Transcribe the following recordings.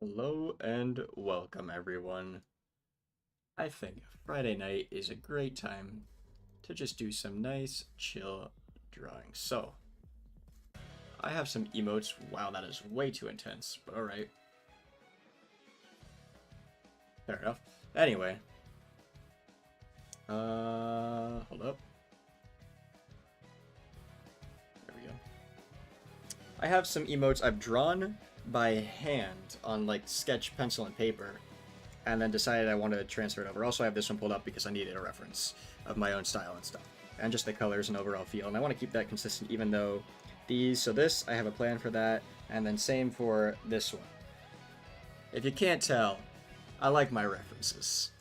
Hello and welcome, everyone. I think Friday night is a great time to just do some nice, chill drawing. So, I have some emotes. Wow, that is way too intense, but alright. Fair enough. Anyway, hold up. There we go. I have some emotes I've drawn by hand on like sketch, pencil, and paper, and then decided I wanted to transfer it over. Also, I have this one pulled up because I needed a reference of my own style and stuff, and just the colors and overall feel. And I want to keep that consistent, even though so this, I have a plan for that, and then same for this one. If you can't tell, I like my references.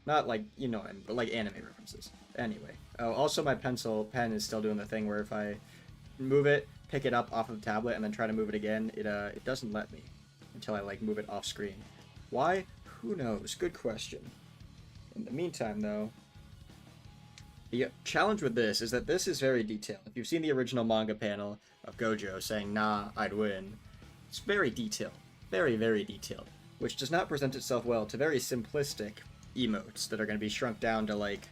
Not like, but like anime references. Anyway. Oh, also my pencil pen is still doing the thing where if I move it, pick it up off of the tablet, and then try to move it again, it doesn't let me until I like move it off screen. Why? Who knows? Good question. In the meantime, though, the challenge with this is that this is very detailed. If you've seen the original manga panel of Gojo saying, nah, I'd win, it's very detailed. Very, very detailed. Which does not present itself well to very simplistic emotes that are going to be shrunk down to, like,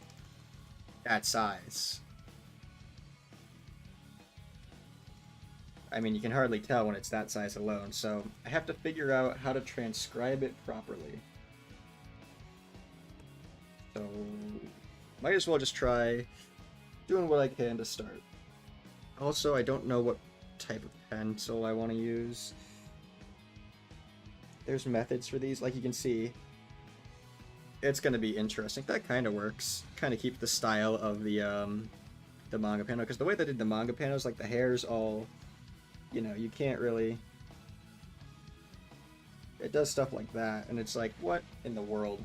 that size. I mean, you can hardly tell when it's that size alone, so I have to figure out how to transcribe it properly. So, might as well just try doing what I can to start. Also, I don't know what type of pencil I want to use. There's methods for these, like you can see. It's going to be interesting. That kind of works. Kind of keep the style of the manga panel, because the way they did the manga panel is like the hair's all, you can't really. It does stuff like that, and it's like, what in the world?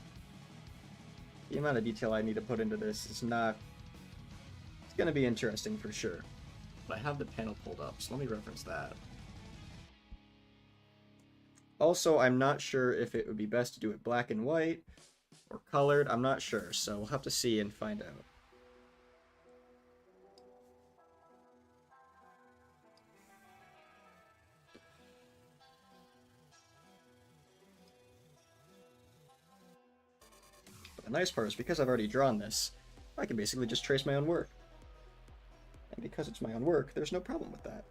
The amount of detail I need to put into this is not. It's going to be interesting for sure. But I have the panel pulled up, so let me reference that. Also, I'm not sure if it would be best to do it black and white or colored. I'm not sure, so we'll have to see and find out. But the nice part is because I've already drawn this, I can basically just trace my own work. And because it's my own work, there's no problem with that.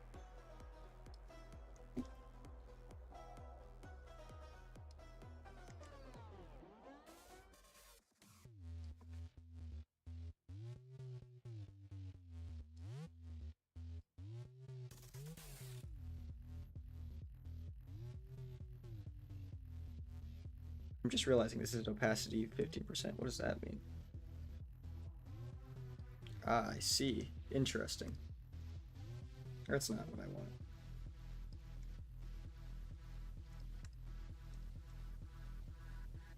I'm just realizing this is opacity 15%. What does that mean? Ah, I see. Interesting. That's not what I want.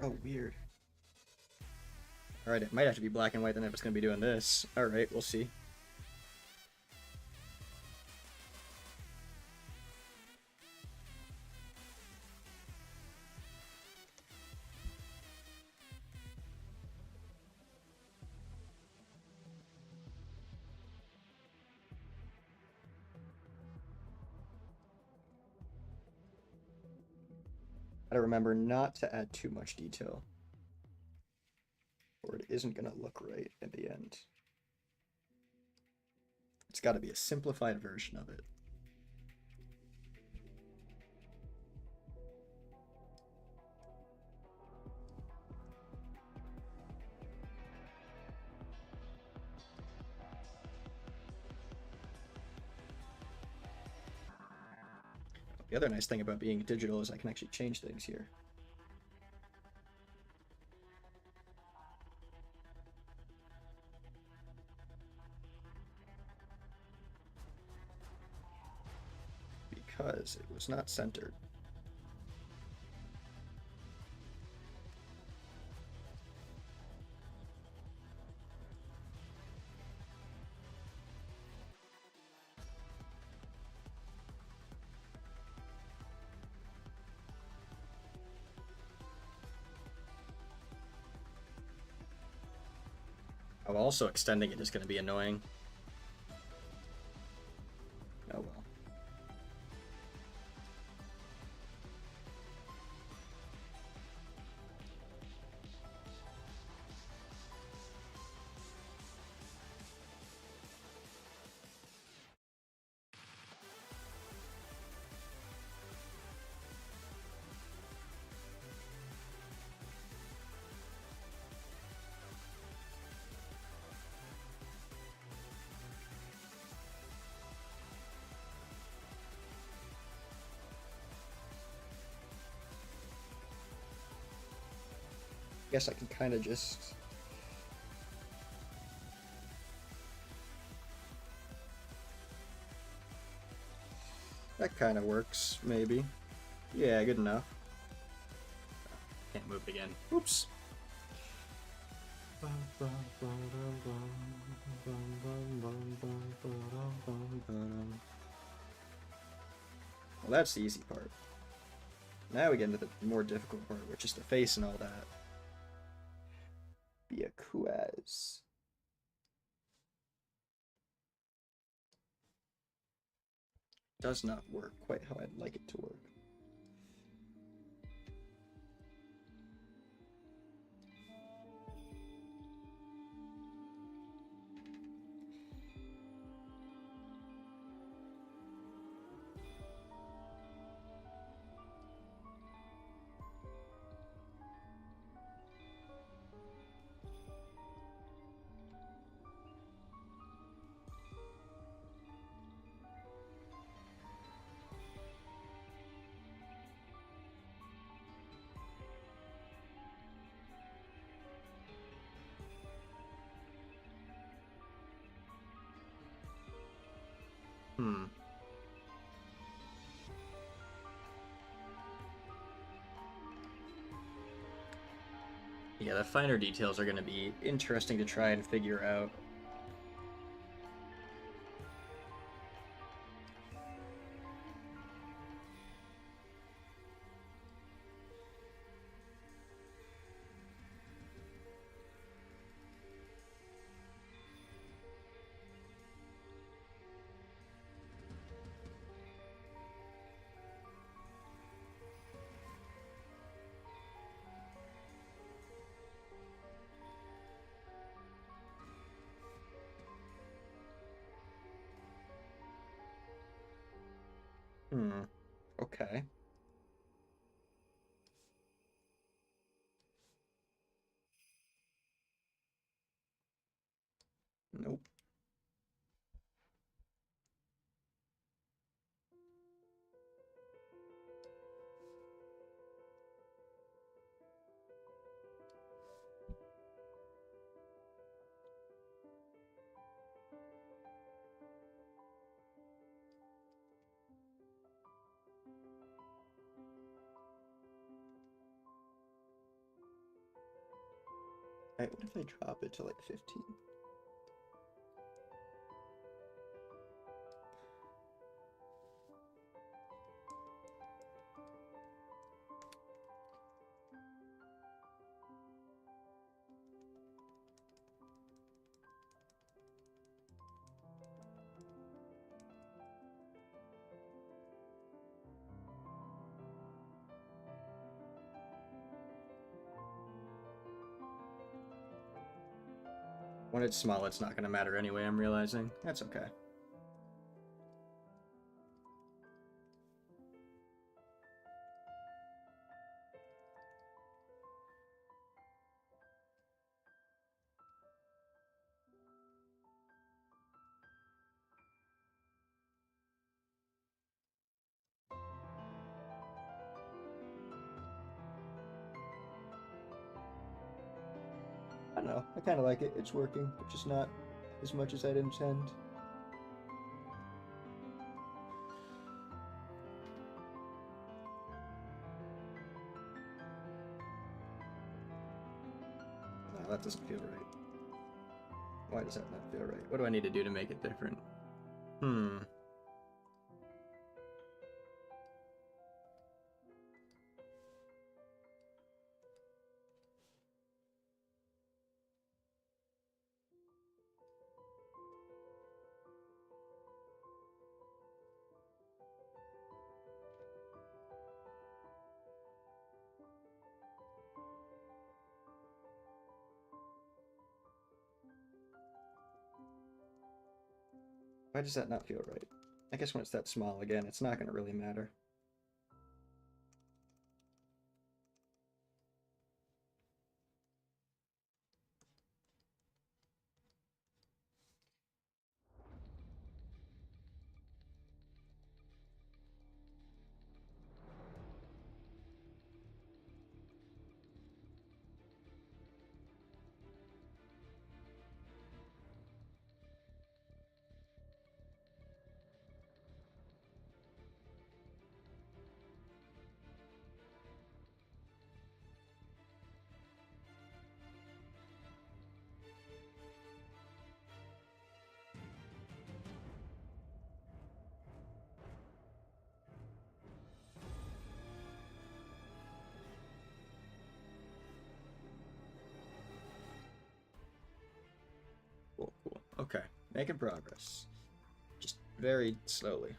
Oh, weird. Alright, it might have to be black and white then if it's going to be doing this. Alright, we'll see. Gotta remember not to add too much detail, or it isn't going to look right at the end. It's got to be a simplified version of it. The other nice thing about being digital is I can actually change things here. Because it was not centered. Oh, also extending it is going to be annoying. Oh well. Guess I can kind of just... That kind of works, maybe. Yeah, good enough. Can't move it again. Oops. Well, that's the easy part. Now we get into the more difficult part, which is the face and all that. Be a Kuaz. Does not work quite how I'd like it to work. Yeah, the finer details are going to be interesting to try and figure out. Okay. Nope. Alright, what if I drop it to like 15? When it's small, it's not going to matter anyway, I'm realizing. That's okay. I don't know. I kind of like it. It's working, but just not as much as I'd intend. No, that doesn't feel right. Why does that not feel right? What do I need to do to make it different? Why does that not feel right? I guess when it's that small again, it's not going to really matter. Okay, making progress. Just very slowly.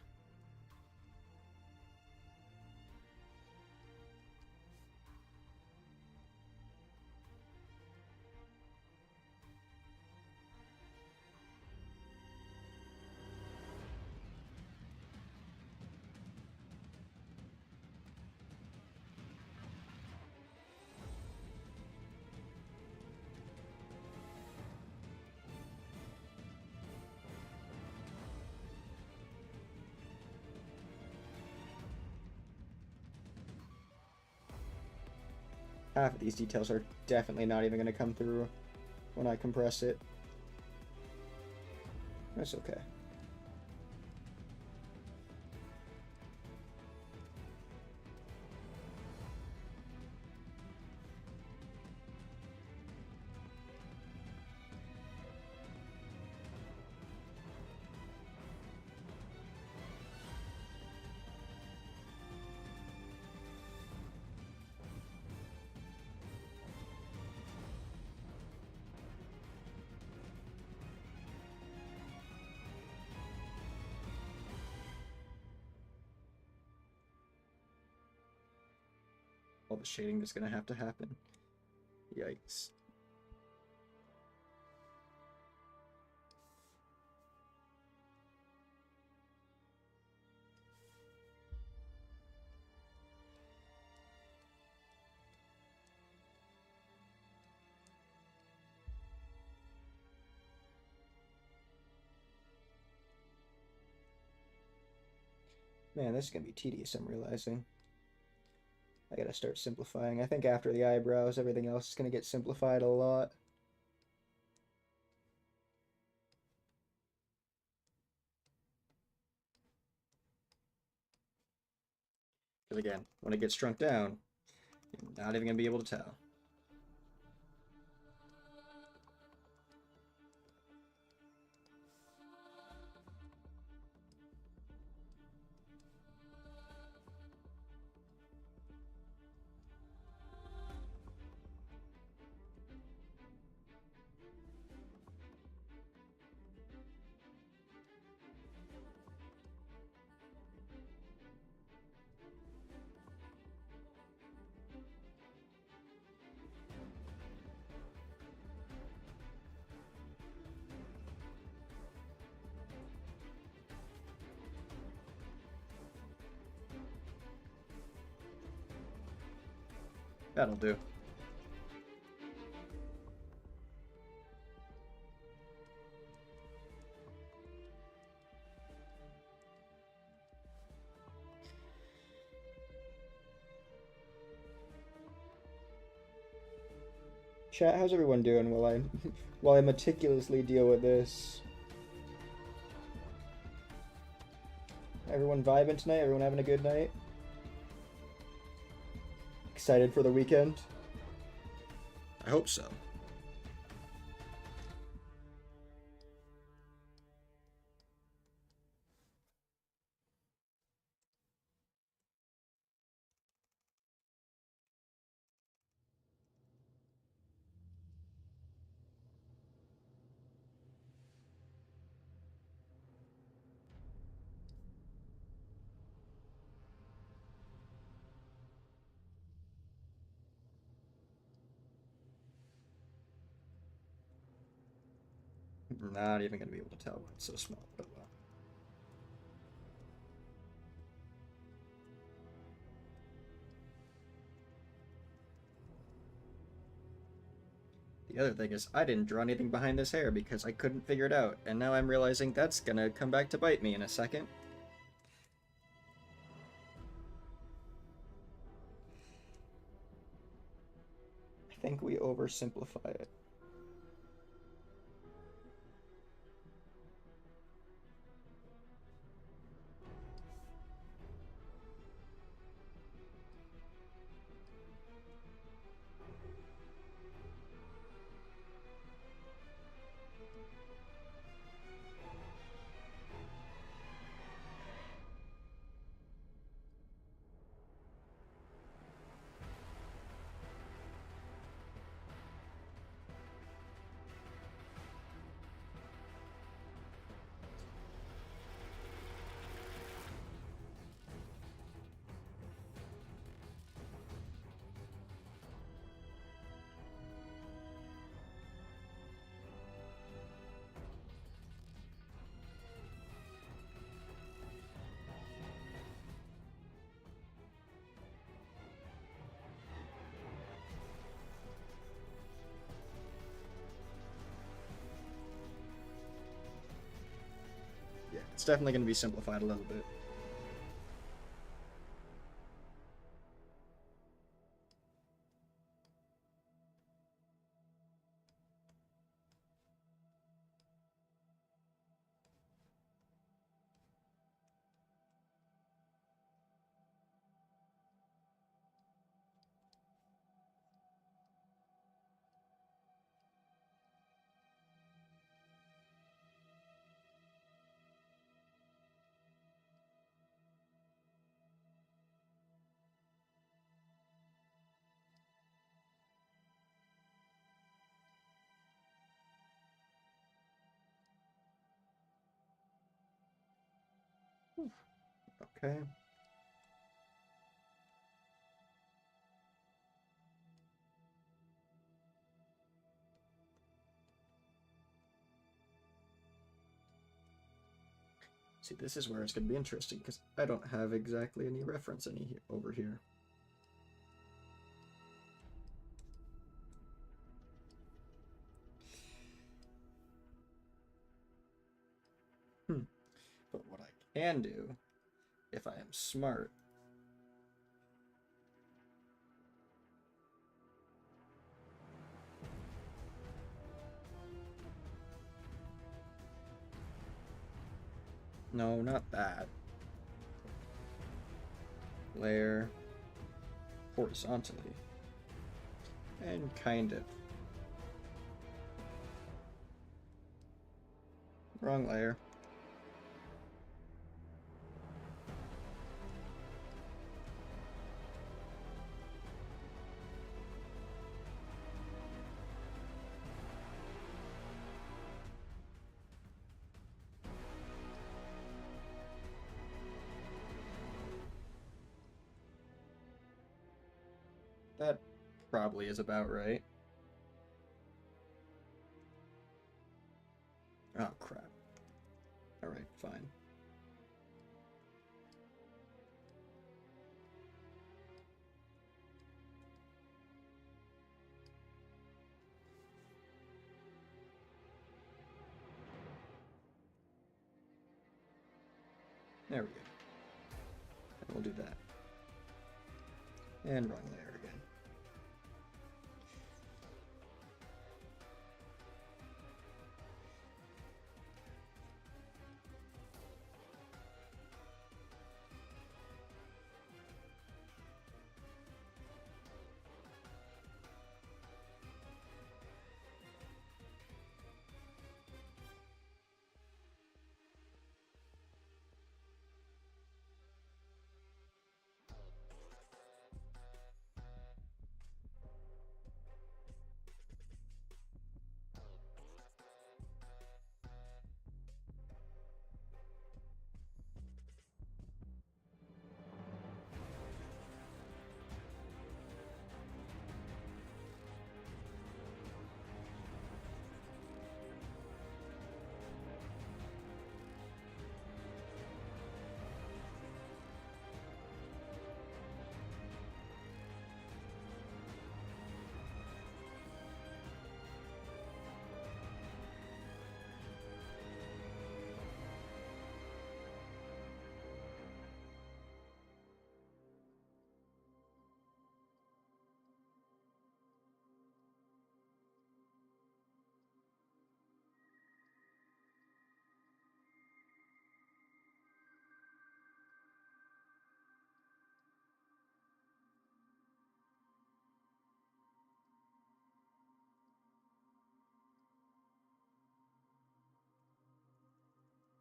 Half of these details are definitely not even going to come through when I compress it. That's okay. All the shading is going to happen. Yikes. Man, this is going to be tedious, I'm realizing. I gotta start simplifying. I think after the eyebrows, everything else is gonna get simplified a lot. Because again, when it gets shrunk down, you're not even gonna be able to tell. That'll do. Chat, how's everyone doing while I while I meticulously deal with this? Everyone vibing tonight? Everyone having a good night? Excited for the weekend? I hope so. Not even gonna be able to tell when it's so small, but well. The other thing is, I didn't draw anything behind this hair because I couldn't figure it out, and now I'm realizing that's gonna come back to bite me in a second. I think we oversimplify it. It's definitely going to be simplified a little bit. Okay. See, this is where it's going to be interesting, because I don't have exactly any reference over here. But what I can do, if I am smart, no, not that. Layer horizontally. And kind of. Wrong layer. That probably is about right. Oh, crap. Alright, fine. There we go. And we'll do that. And wrong layer again.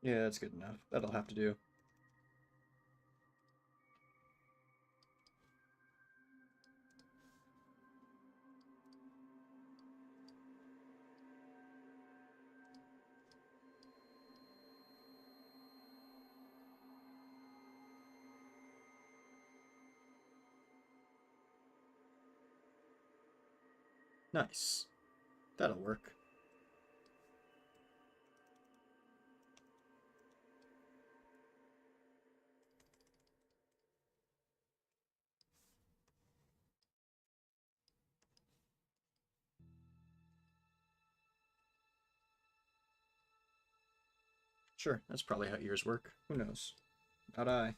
Yeah, that's good enough. That'll have to do. Nice. That'll work. Sure, that's probably how ears work. Who knows? Not I.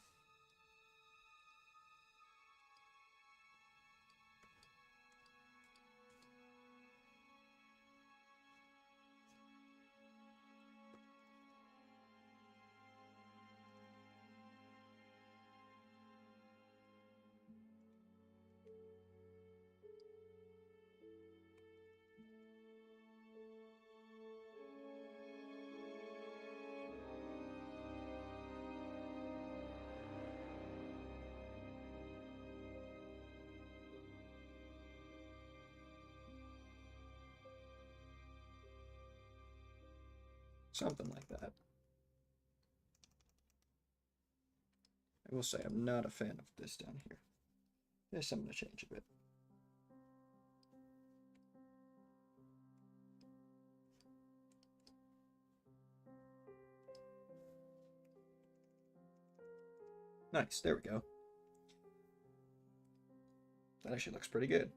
Something like that. I will say I'm not a fan of this down here. There's something to change a bit. Nice, there we go. That actually looks pretty good.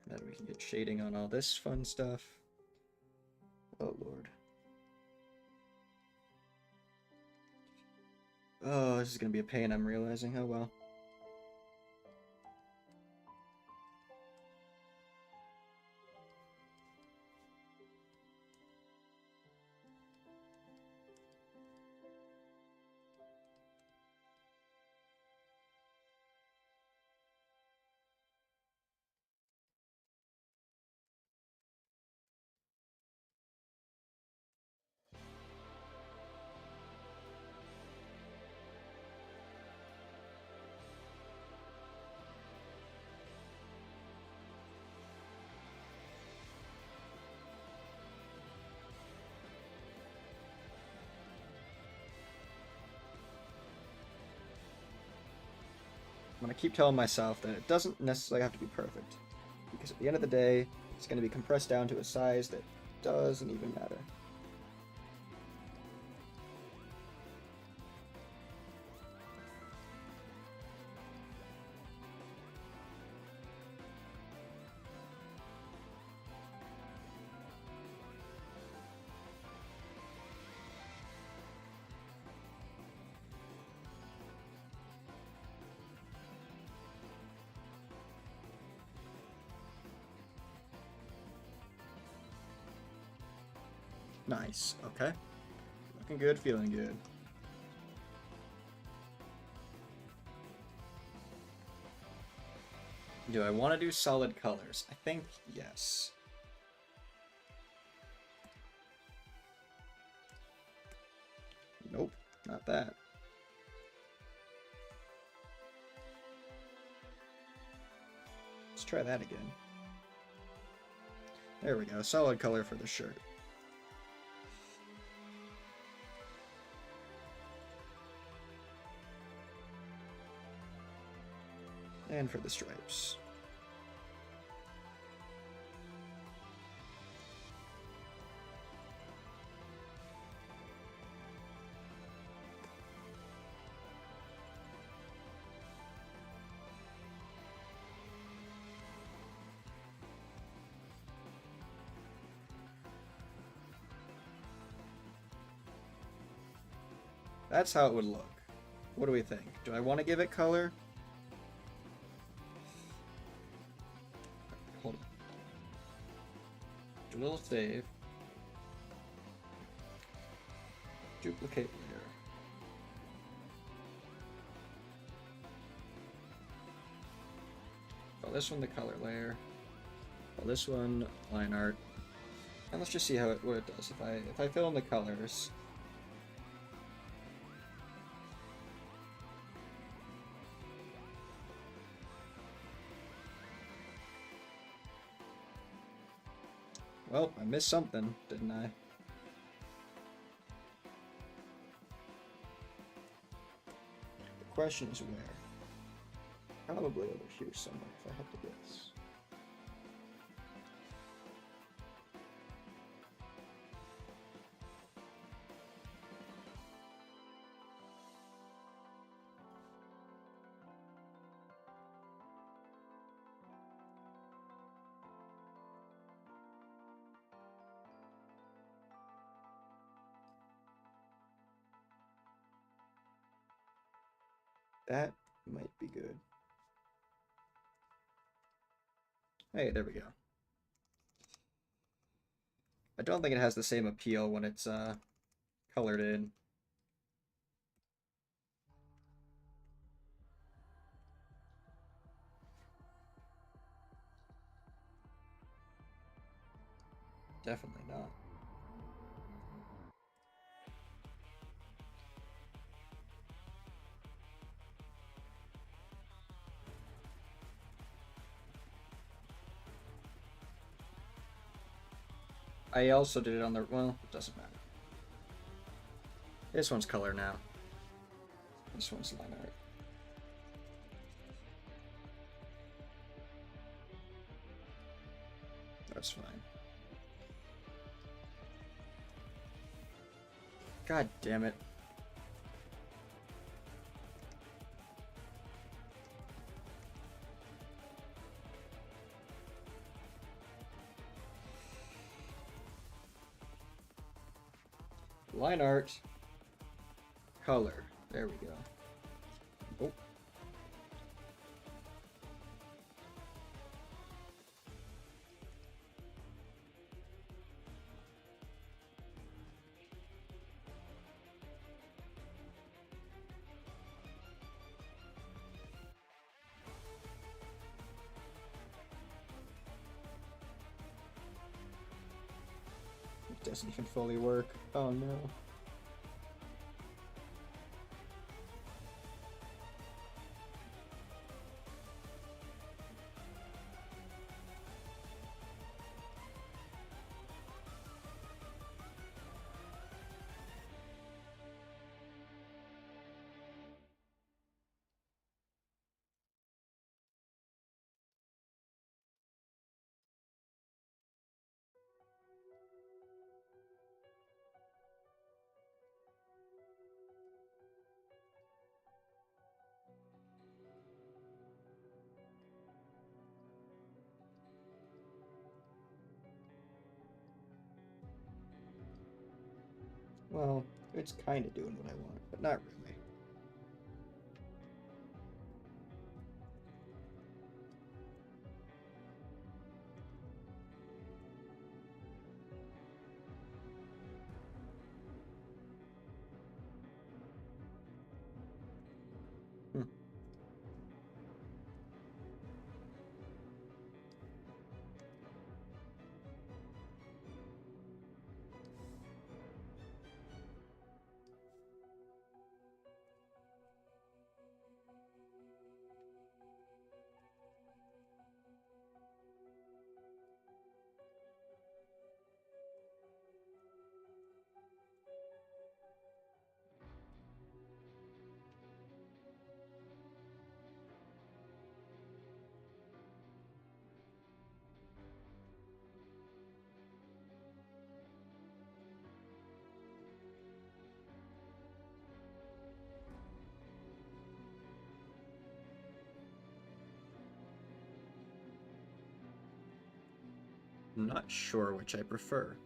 Then we can get shading on all this fun stuff. Oh, Lord. Oh, this is going to be a pain, I'm realizing. Oh, well. I'm going to keep telling myself that it doesn't necessarily have to be perfect. Because at the end of the day, it's going to be compressed down to a size that doesn't even matter. Nice, okay. Looking good, feeling good. Do I want to do solid colors? I think yes. Nope, not that. Let's try that again. There we go, solid color for the shirt. And for the stripes. That's how it would look. What do we think? Do I want to give it color? Hold on. Do a little save. Duplicate layer. Call this one the color layer. Call this one line art. And let's just see what it does. If I fill in the colors. Well, I missed something, didn't I? The question is where? Probably over here somewhere, if I had to guess. That might be good. Hey, there we go. I don't think it has the same appeal when it's colored in. Definitely not. I also did it on the, well, it doesn't matter. This one's color now. This one's line art. That's fine. God damn it. Line art. Color. There we go. Oh. It doesn't even fully work. Oh no. Well, it's kind of doing what I want, but not really. Hmm. I'm not sure which I prefer.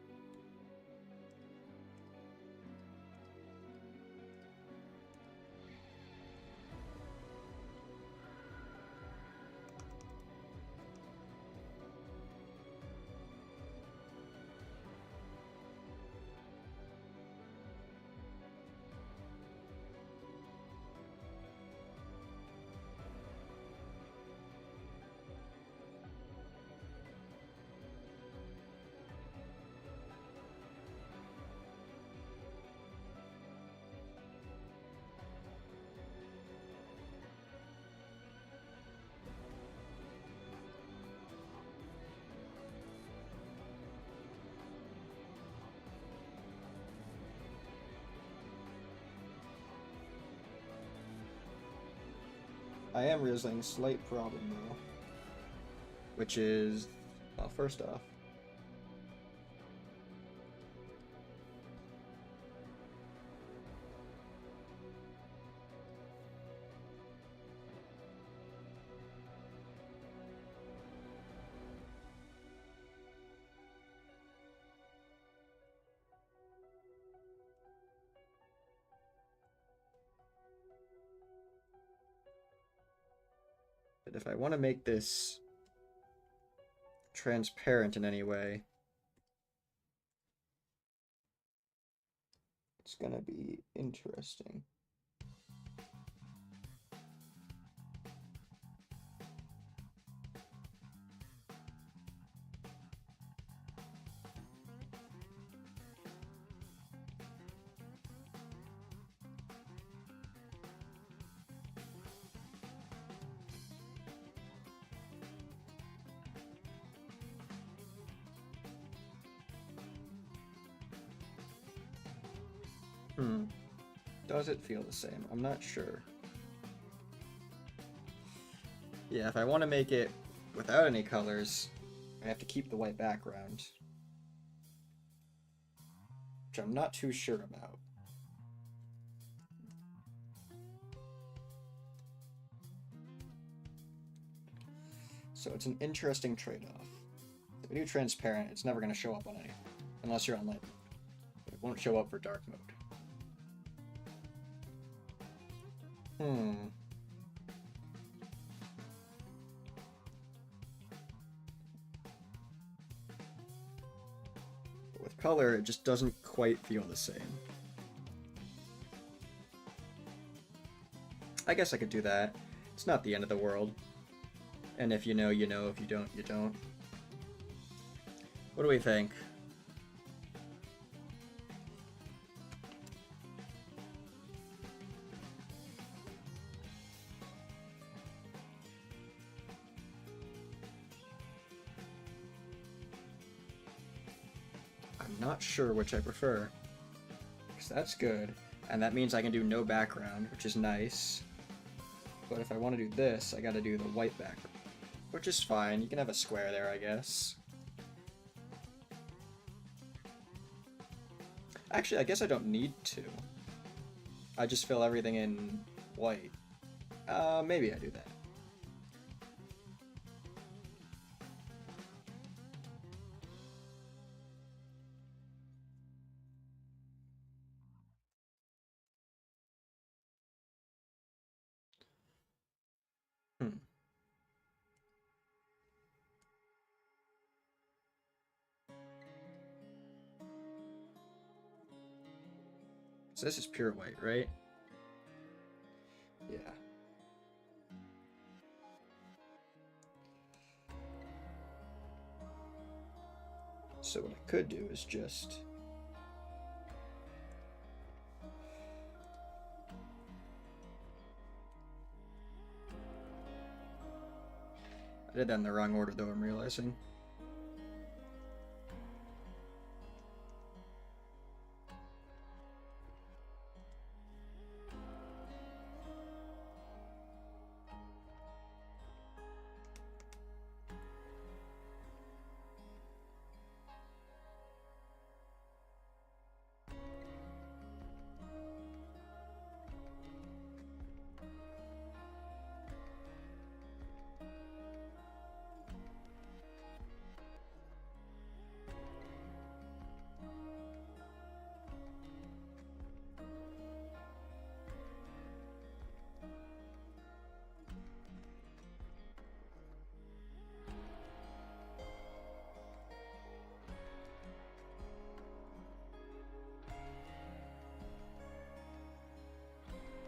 I am realizing a slight problem though, which is, well, first off, But if I want to make this transparent in any way, it's gonna be interesting. Does it feel the same? I'm not sure. Yeah, if I want to make it without any colors, I have to keep the white background, which I'm not too sure about. So it's an interesting trade-off. If we do transparent, it's never going to show up on anything, unless you're on light mode. But it won't show up for dark mode. But with color, it just doesn't quite feel the same. I guess I could do that. It's not the end of the world. And if you know, you know. If you don't, you don't. What do we think? I'm not sure which I prefer. Because that's good. And that means I can do no background, which is nice. But if I want to do this, I gotta do the white background. Which is fine. You can have a square there, I guess. Actually, I guess I don't need to. I just fill everything in white. Maybe I do that. So this is pure white, right? Yeah. So what I could do is just... I did that in the wrong order, though, I'm realizing.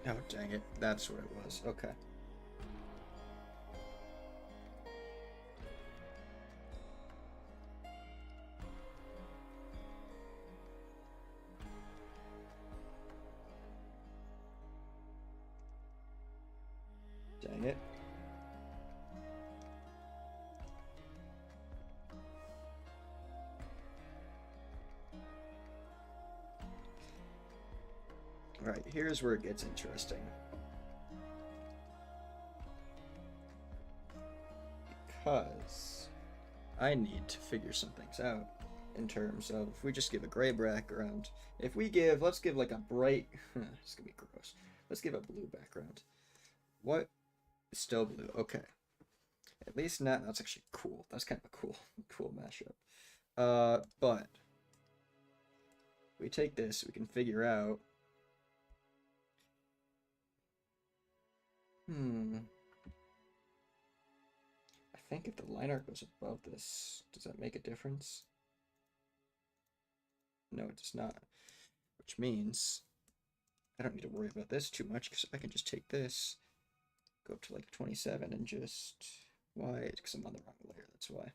Oh, dang it. That's what it was. Okay. Dang it. Alright, here's where it gets interesting. Because I need to figure some things out in terms of if we just give a gray background. If we give, let's give like a bright, it's gonna be gross. Let's give a blue background. What? It's still blue. Okay. At least not, that's actually cool. That's kind of a cool mashup. But we take this, we can figure out. think if the line art goes above this, does that make a difference? No, it does not. Which means I don't need to worry about this too much because I can just take this, go up to like 27 and just... Why? Because I'm on the wrong layer, that's why.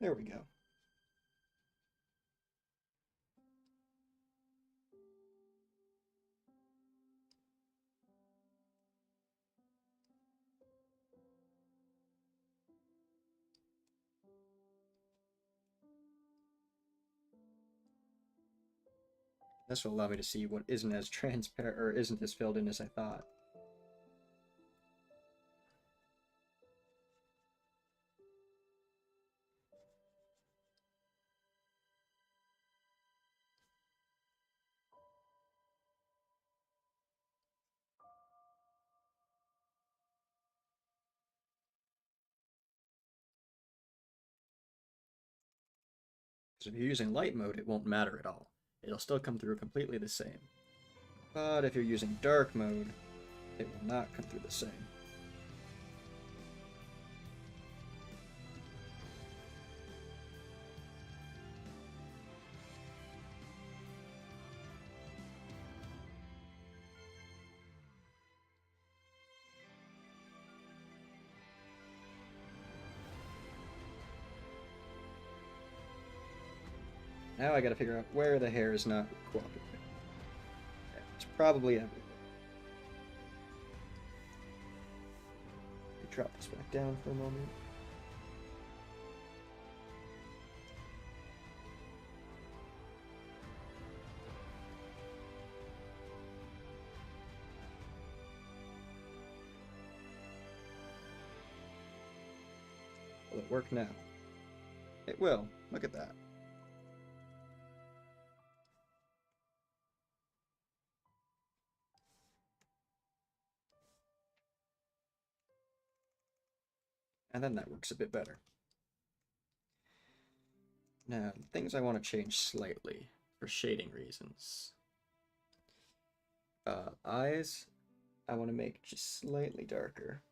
There we go. This will allow me to see what isn't as transparent or isn't as filled in as I thought. Because if you're using light mode, it won't matter at all. It'll still come through completely the same. But if you're using dark mode, it will not come through the same. Now I gotta figure out where the hair is not cooperating. Yeah, it's probably everywhere. Let me drop this back down for a moment. Will it work now? It will. Look at that. And then that works a bit better. Now, things I want to change slightly for shading reasons. Eyes, I want to make just slightly darker.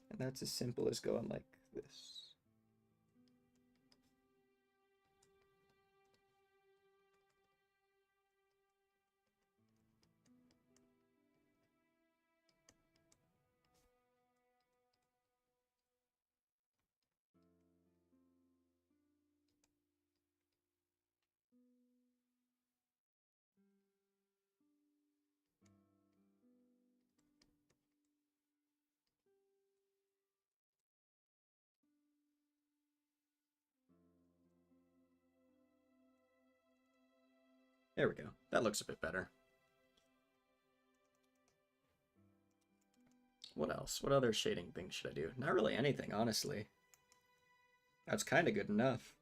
And that's as simple as going like this. There we go. That looks a bit better. What else? What other shading things should I do? Not really anything, honestly. That's kind of good enough.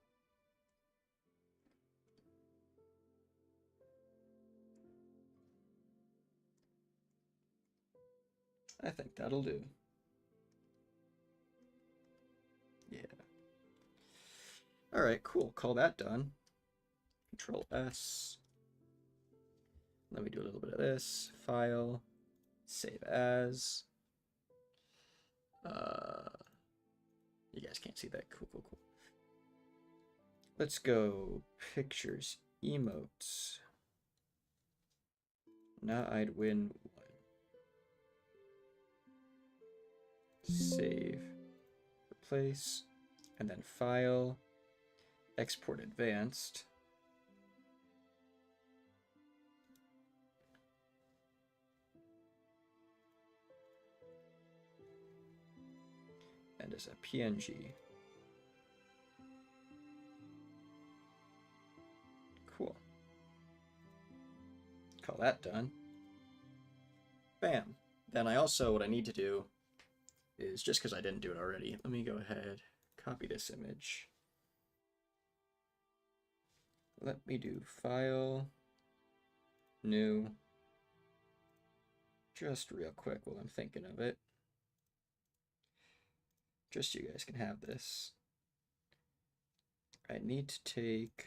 I think that'll do. Yeah. Alright, cool. Call that done. Control S. Let me do a little bit of this. File. Save as. You guys can't see that. Cool, cool, cool. Let's go pictures, emotes. Now I'd win one. Save, replace, and then file, export advanced. And as a PNG. Cool. Call that done. Bam. Then I also, what I need to do is, just because I didn't do it already, let me go ahead, copy this image. Let me do file, new, just real quick while I'm thinking of it. Just so you guys can have this. I need to take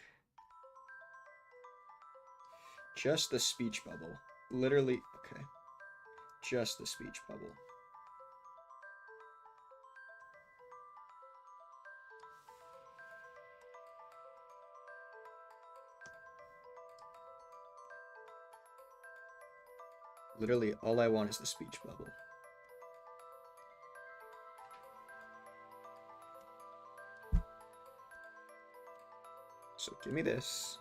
just the speech bubble. Literally, okay. Just the speech bubble. Literally, all I want is the speech bubble. So give me this.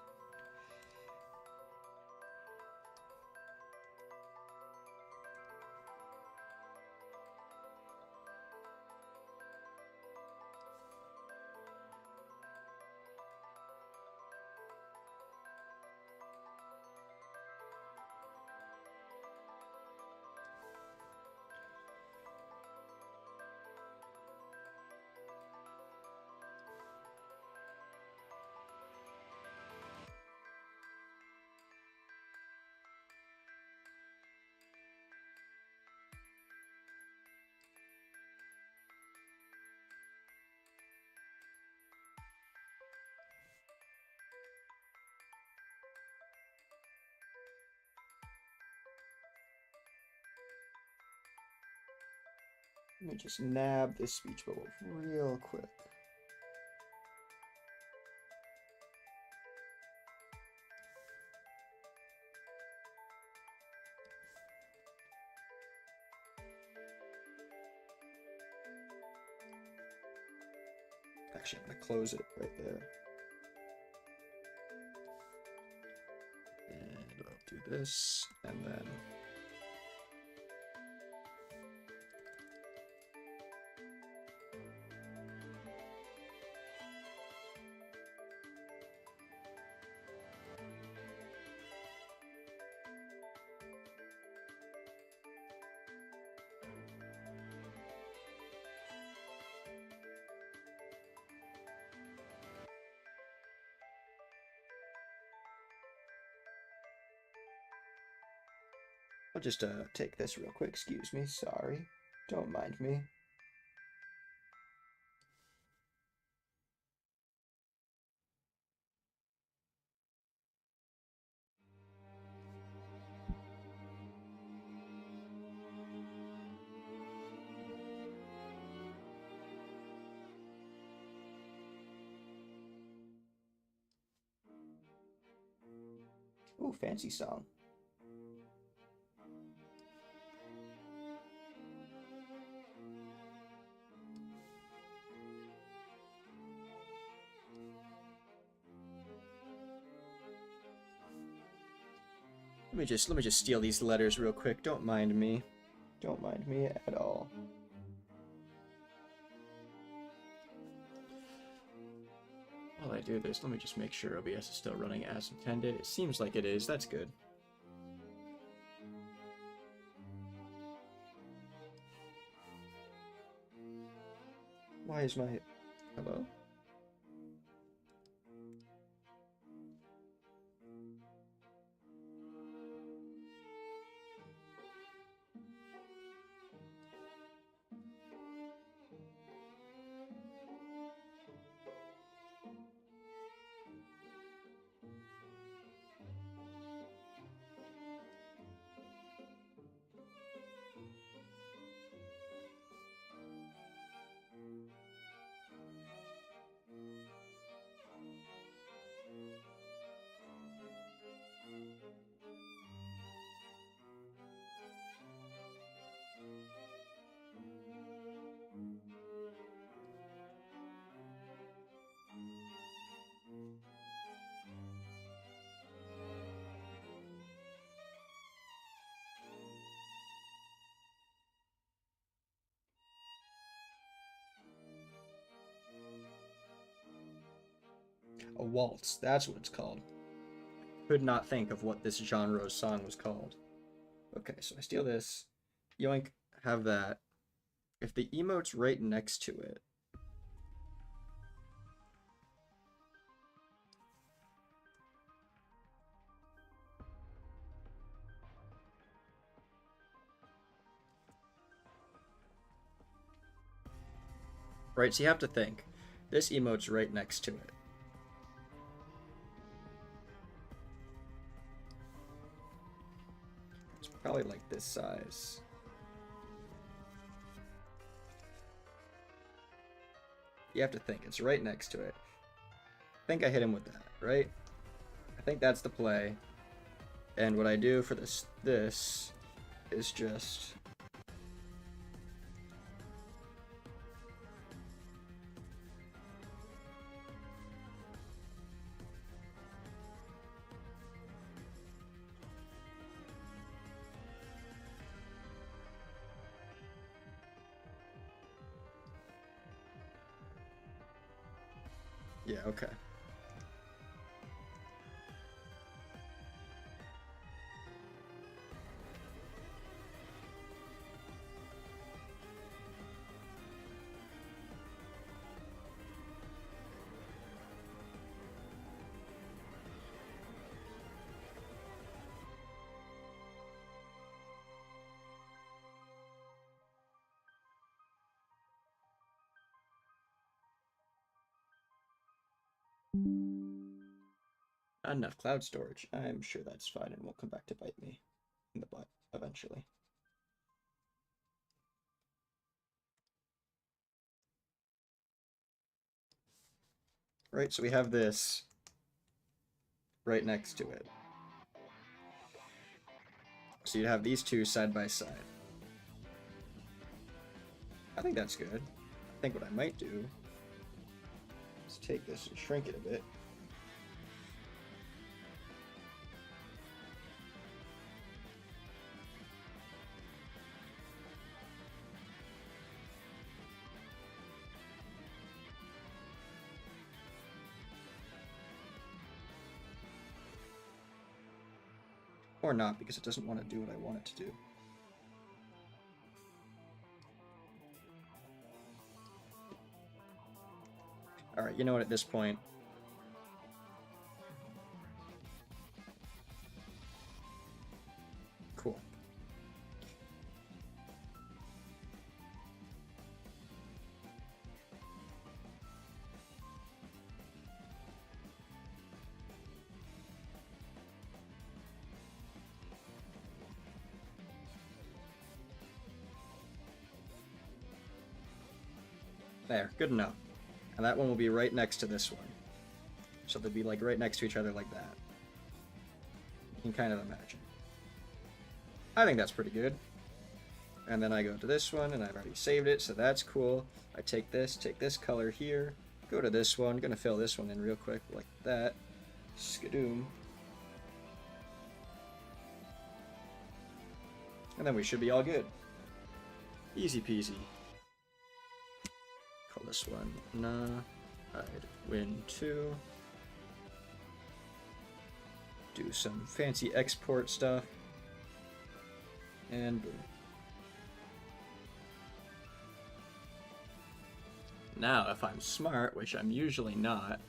Let me just nab this speech bubble real quick. Actually, I'm going to close it right there. And I'll do this, and then... I'll just take this real quick. Excuse me. Sorry. Don't mind me. Ooh, fancy song. Let me just steal these letters real quick. Don't mind me. Don't mind me at all. While I do this, let me just make sure OBS is still running as intended. It seems like it is. That's good. Why is my... Hello? A waltz. That's what it's called. Could not think of what this genre's song was called. Okay, so I steal this. Yoink, have that. If the emote's right next to it... Right, so you have to think. This emote's right next to it. It's probably like this size. You have to think. It's right next to it. I think I hit him with that, right? I think that's the play. And what I do for this is just... Yeah, okay. Not enough cloud storage. I'm sure that's fine and won't come back to bite me in the butt eventually. Right, so we have this right next to it. So you'd have these two side by side. I think that's good. I think what I might do is take this and shrink it a bit. Or not, because it doesn't want to do what I want it to do. Alright, you know what, at this point... Cool. There, good enough. And that one will be right next to this one. So they'll be like right next to each other like that. You can kind of imagine. I think that's pretty good. And then I go to this one, and I've already saved it, so that's cool. I take this color here, go to this one, gonna fill this one in real quick like that. Skadoom. And then we should be all good. Easy peasy. Call this one nah. I'd win 2. Do some fancy export stuff. And boom. Now, if I'm smart, which I'm usually not,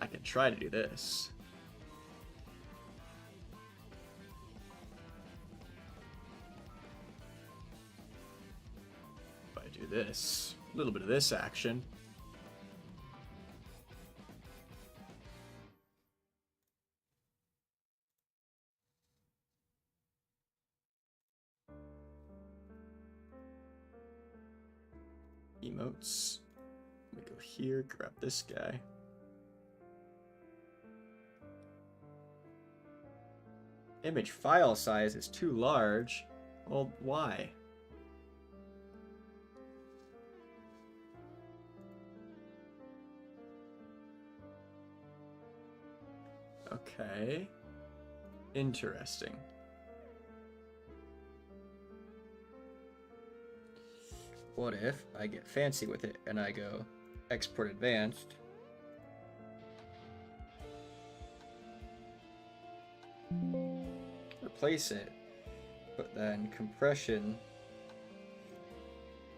I can try to do this. If I do this, a little bit of this action. Emotes. Let me go here, grab this guy. Image file size is too large. Well, why? Okay. Interesting. What if I get fancy with it and I go export advanced? Replace it, but then compression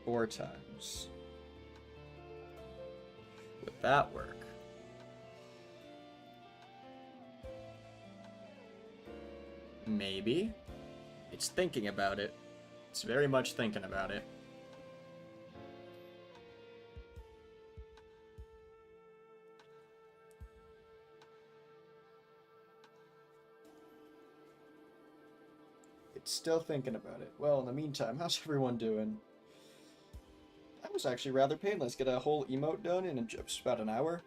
4 times. Would that work? Maybe. It's thinking about it. It's very much thinking about it. It's still thinking about it. Well, in the meantime, how's everyone doing? That was actually rather painless. Get a whole emote done in just about an hour.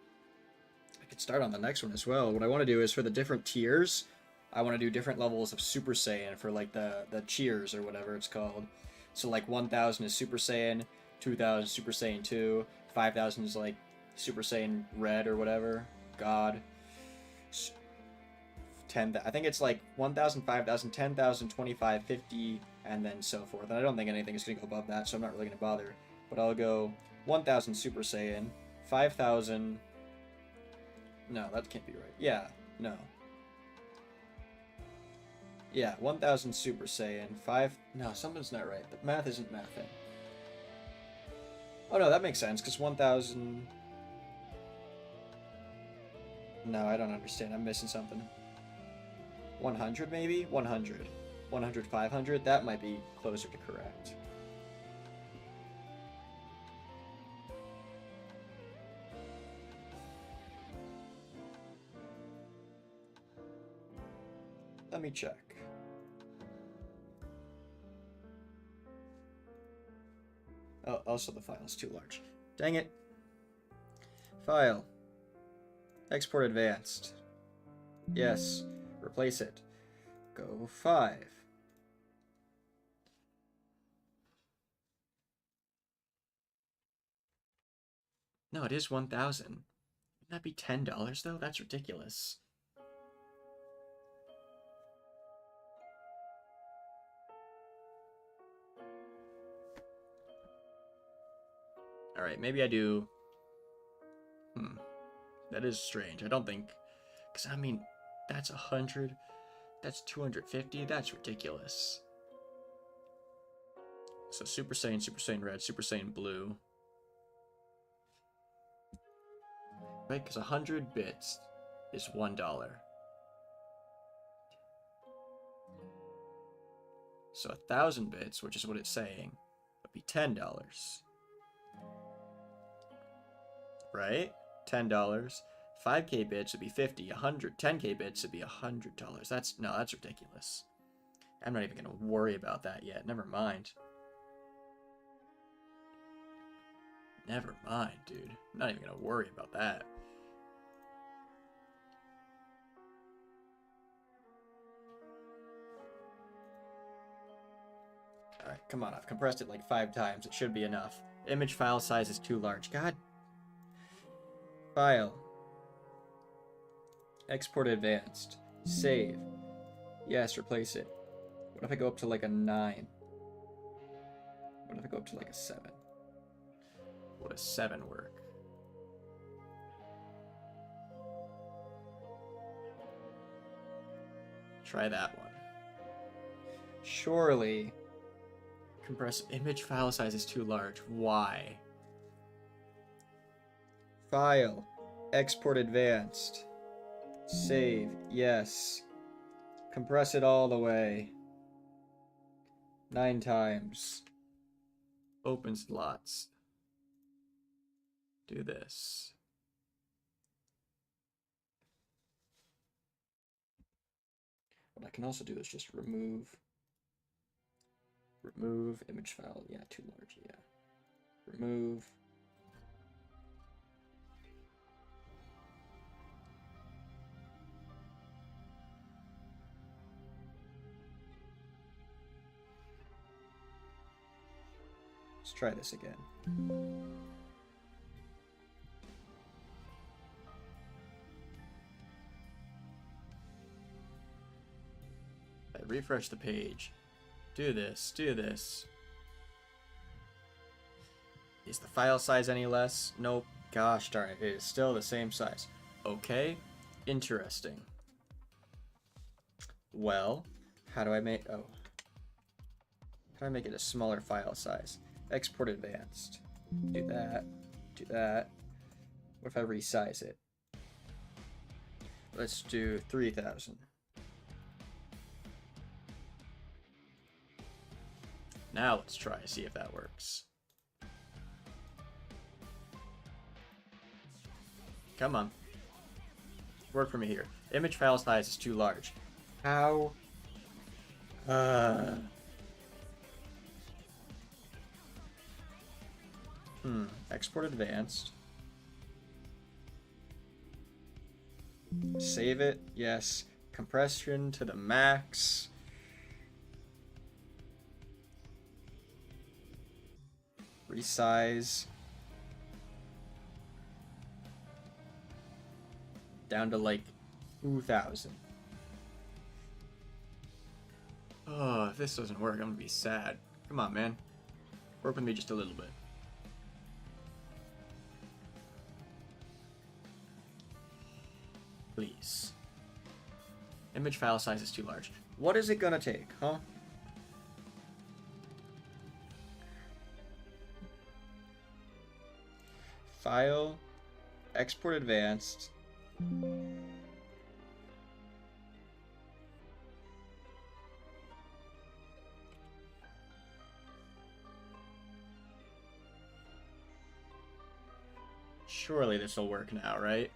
I could start on the next one as well. What I want to do is for the different tiers, I want to do different levels of Super Saiyan for like the cheers or whatever it's called. So like 1000 is Super Saiyan, 2000 is Super Saiyan 2, 5000 is like Super Saiyan Red or whatever. God. 10, I think it's like 1000, 5000, 10,000, 25, 50, and then so forth. And I don't think anything is going to go above that, so I'm not really going to bother. But I'll go 1000 Super Saiyan, 5000. No, that can't be right. Yeah, no. Yeah, 1000 Super Saiyan, 5. No, something's not right. The math isn't mathing. Oh no, that makes sense, because 1000. No, I don't understand. I'm missing something. 100 maybe? 100. 100, 500? That might be closer to correct. Let me check. Oh, also the file's too large. Dang it. File. Export advanced. Yes. Replace it. Go 5. No, it is 1000. Wouldn't that be $10 though? That's ridiculous. Alright, maybe I do... That is strange. I don't think... Because, I mean, that's 100. That's 250. That's ridiculous. So Super Saiyan Red, Super Saiyan Blue. Right, because 100 bits is $1. So 1000 bits, which is what it's saying, would be $10. Right? $10. 5k bits would be 50. 100. 10k bits would be $100. That's ridiculous. I'm not even gonna worry about that yet. Never mind. Never mind, dude. I'm not even gonna worry about that. Alright, come on. I've compressed it like 5 times. It should be enough. Image file size is too large. God. File. Export advanced. Save. Yes, replace it. What if I go up to like a 9? What if I go up to like a 7? Would a 7 work? Try that one. Surely. Compress image file size is too large. Why? File. Export advanced. Save. Yes. Compress it all the way. 9 times. Open slots. Do this. What I can also do is just remove image file. Yeah, too large. Yeah. Remove. Let's try this again. I refresh the page. Do this, do this. Is the file size any less? Nope. Gosh darn it, it is still the same size. Okay, interesting. Well, how do I make... Oh. How do I make it a smaller file size? Export advanced. Do that. Do that. What if I resize it? Let's do 3000. Now let's try, see if that works. Come on. Work for me here. Image file size is too large. How Uh. Export advanced. Save it. Yes. Compression to the max. Resize. Down to like 2,000. Oh, if this doesn't work, I'm gonna be sad. Come on, man. Work with me just a little bit. Please. Image file size is too large. What is it gonna take, huh? File. Export advanced. Surely this will work now, right?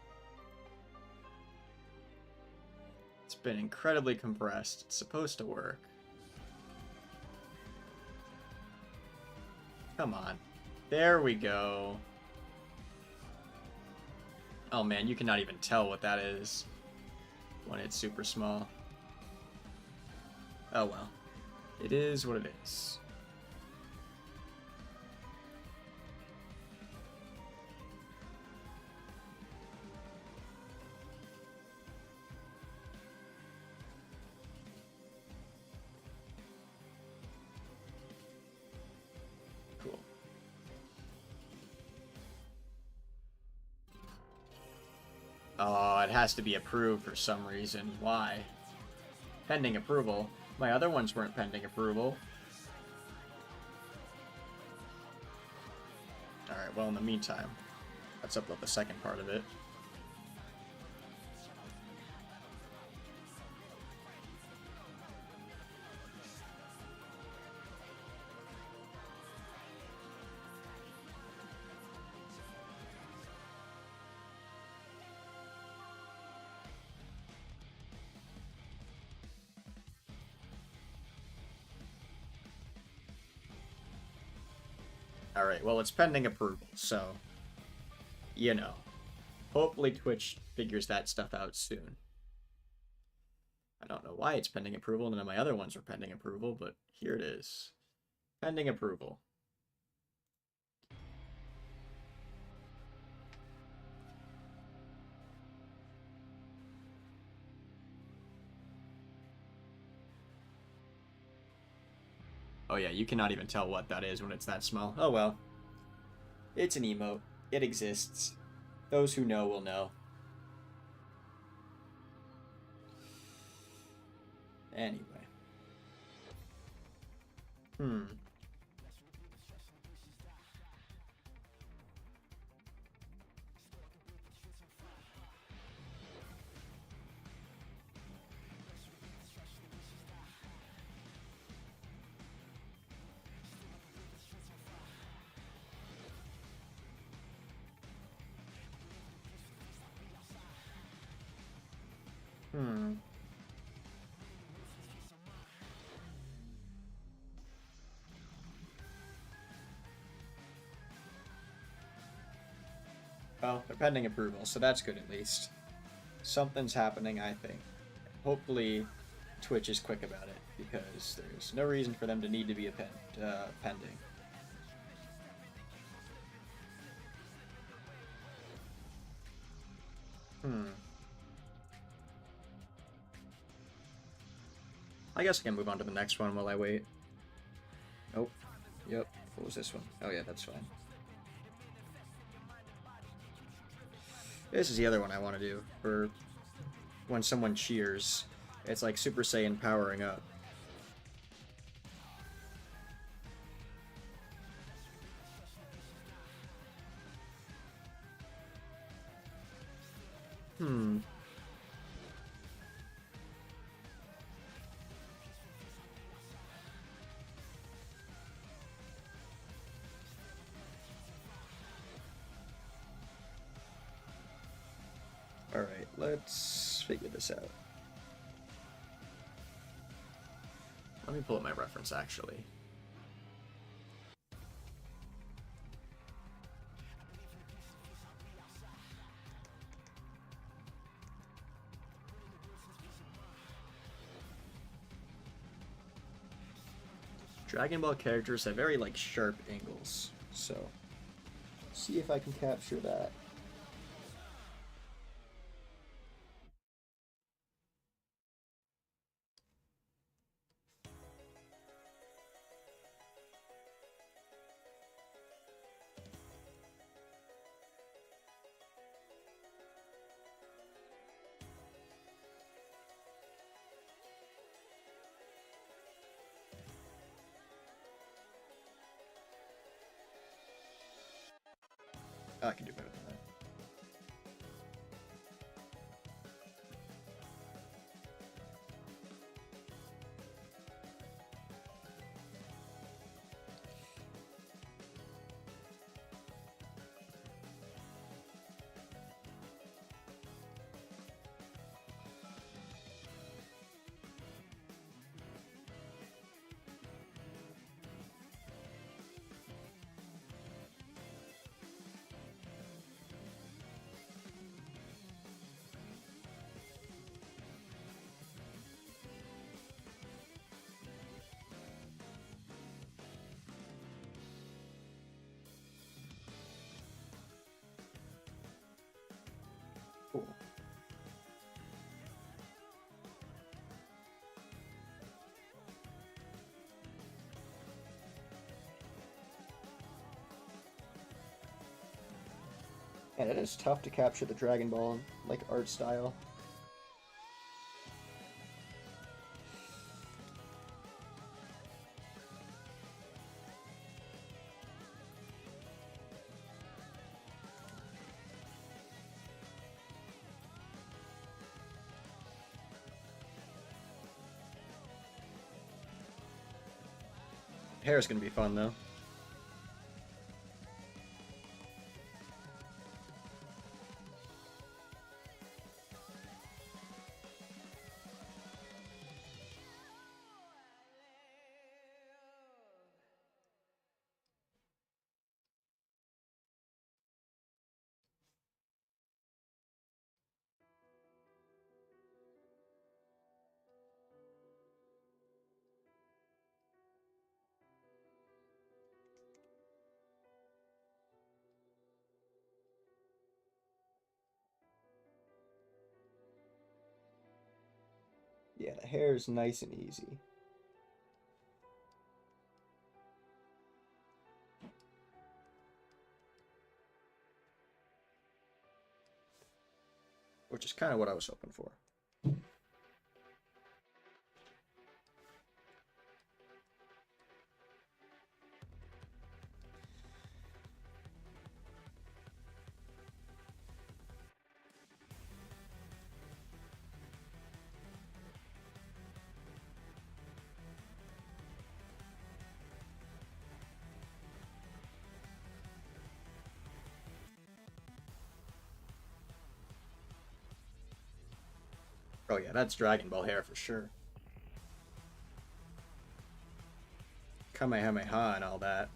It's been incredibly compressed. It's supposed to work. Come on. There we go. Oh man, you cannot even tell what that is when it's super small. Oh well. It is what it is. Cool. Oh, it has to be approved for some reason. Why? Pending approval. My other ones weren't pending approval. Alright, well in the meantime, let's upload the second part of it. Alright, well it's pending approval, so, you know. Hopefully Twitch figures that stuff out soon. I don't know why it's pending approval, none of my other ones were pending approval, but here it is. Pending approval. Oh yeah, you cannot even tell what that is when it's that small. Oh well. It's an emote. It exists. Those who know will know. Anyway. Well, they're pending approval, so that's good at least. Something's happening, I think. Hopefully, Twitch is quick about it, because there's no reason for them to need to be pending. I guess I can move on to the next one while I wait. Nope. Yep. What was this one? Oh yeah, that's fine. This is the other one I want to do, for when someone cheers. It's like Super Saiyan powering up. Alright, let's figure this out. Let me pull up my reference, actually. Dragon Ball characters have very, like, sharp angles, so see if I can capture that. I can do better than that. Cool. And it is tough to capture the Dragon Ball, like, art style. Hair is gonna be fun, though. Yeah, the hair is nice and easy. Which is kind of what I was hoping for. Oh yeah, that's Dragon Ball hair for sure. Kamehameha and all that.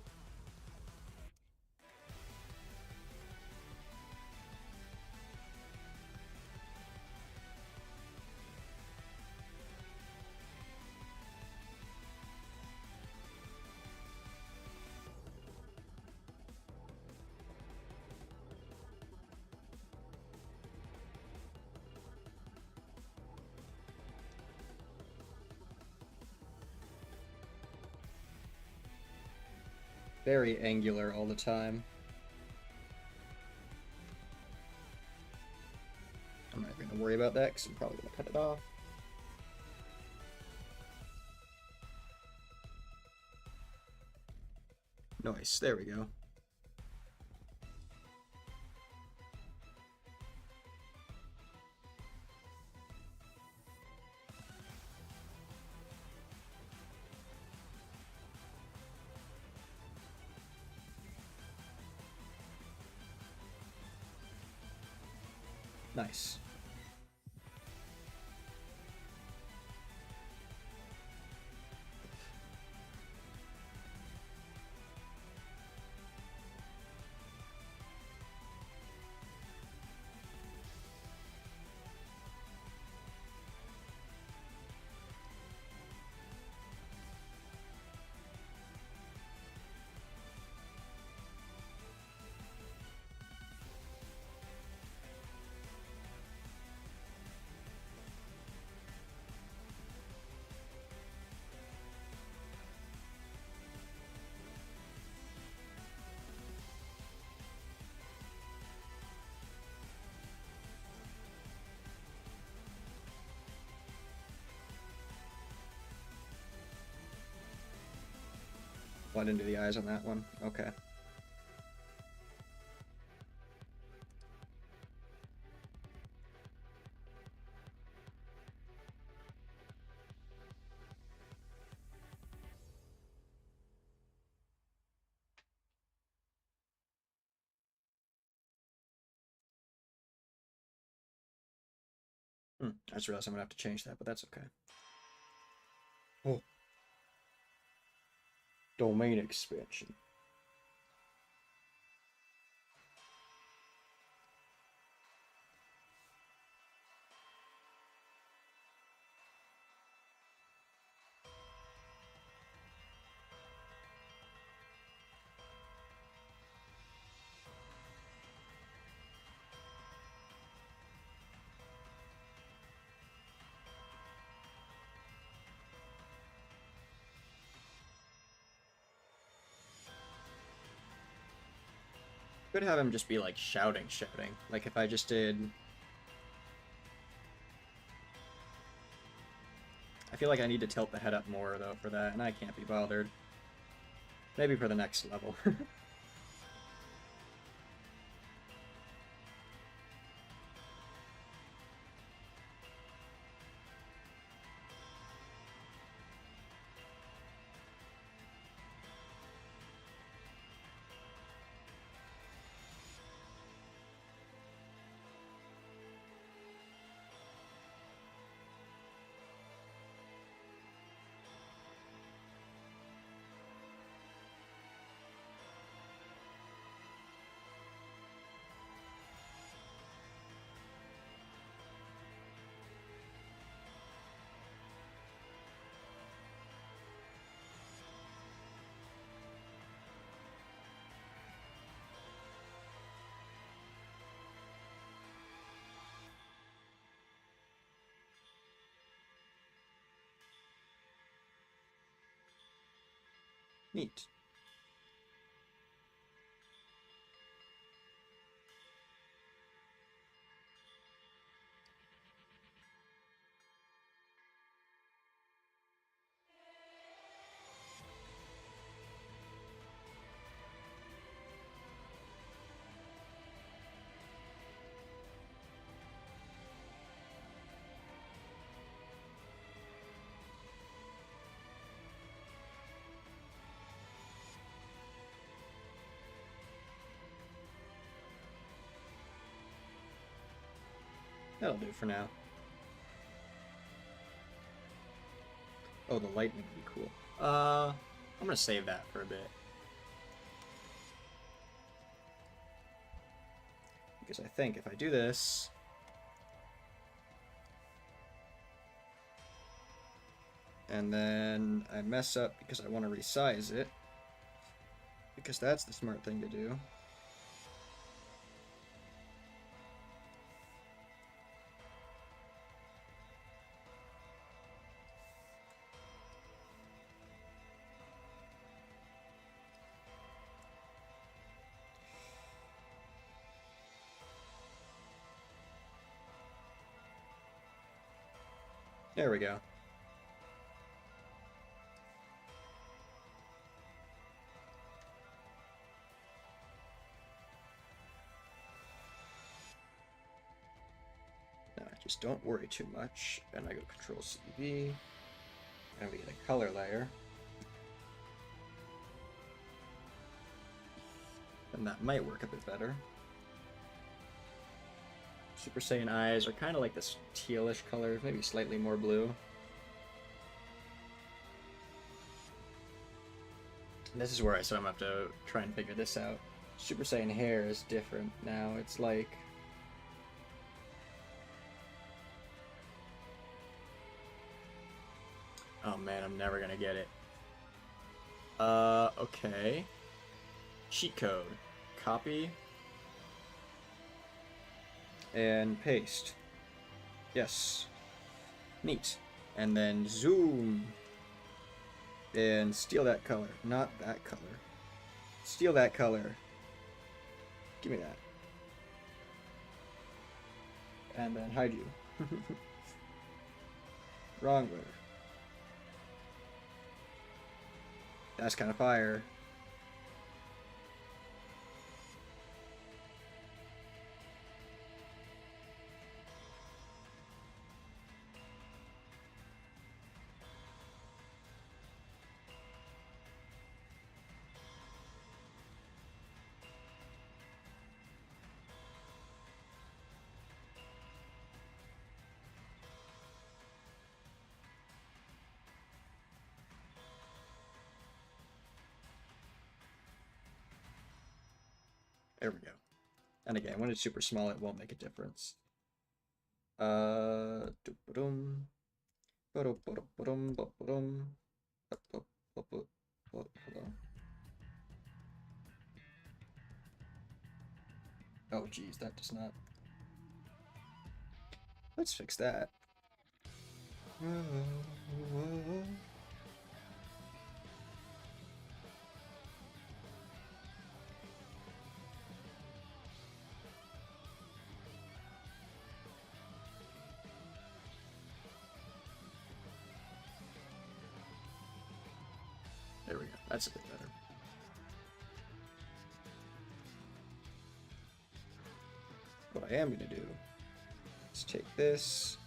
Very angular all the time. I'm not going to worry about that because I'm probably going to cut it off. Nice, there we go. Nice. I didn't do the eyes on that one. Okay. I just realized I'm gonna have to change that, but that's okay. Oh. Domain expansion. Could have him just be like shouting. Like if I just did. I feel like I need to tilt the head up more though for that, and I can't be bothered. Maybe for the next level. Neat. That'll do for now. Oh, the lightning would be cool. I'm gonna save that for a bit. Because I think if I do this... and then I mess up because I want to resize it, because that's the smart thing to do. There we go. Now I just don't worry too much, and I go Control CV, and we get a color layer. And that might work a bit better. Super Saiyan eyes are kind of like this tealish color, maybe slightly more blue. And this is where I said I'm gonna have to try and figure this out. Super Saiyan hair is different now. It's like... oh man, I'm never gonna get it. Okay. Cheat code. Copy. And paste. Yes. Neat. And then zoom. And steal that color. Not that color. Steal that color. Give me that. And then hide you. Wrong way. That's kind of fire. There we go. And again, when it's super small, it won't make a difference. Dum-ba-dum. Ba-dum, ba-dum. Hold on. Oh, geez, that does not. Let's fix that. There we go. That's a bit better. What I am going to do is take this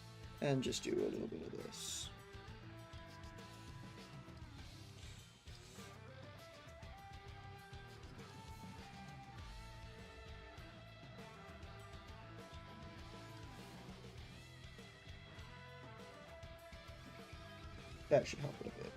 and just do a little bit of this. That should help it a bit.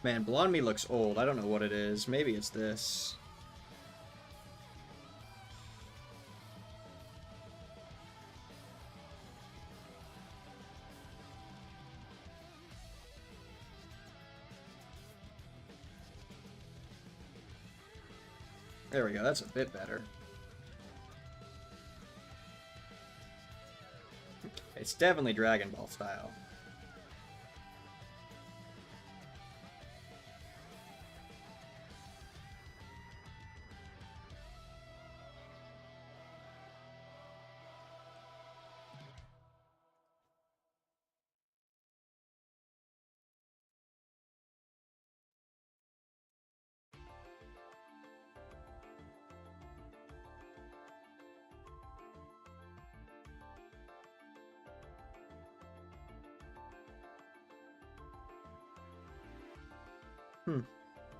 Man, Blonde Me looks old. I don't know what it is. Maybe it's this. There we go. That's a bit better. It's definitely Dragon Ball style.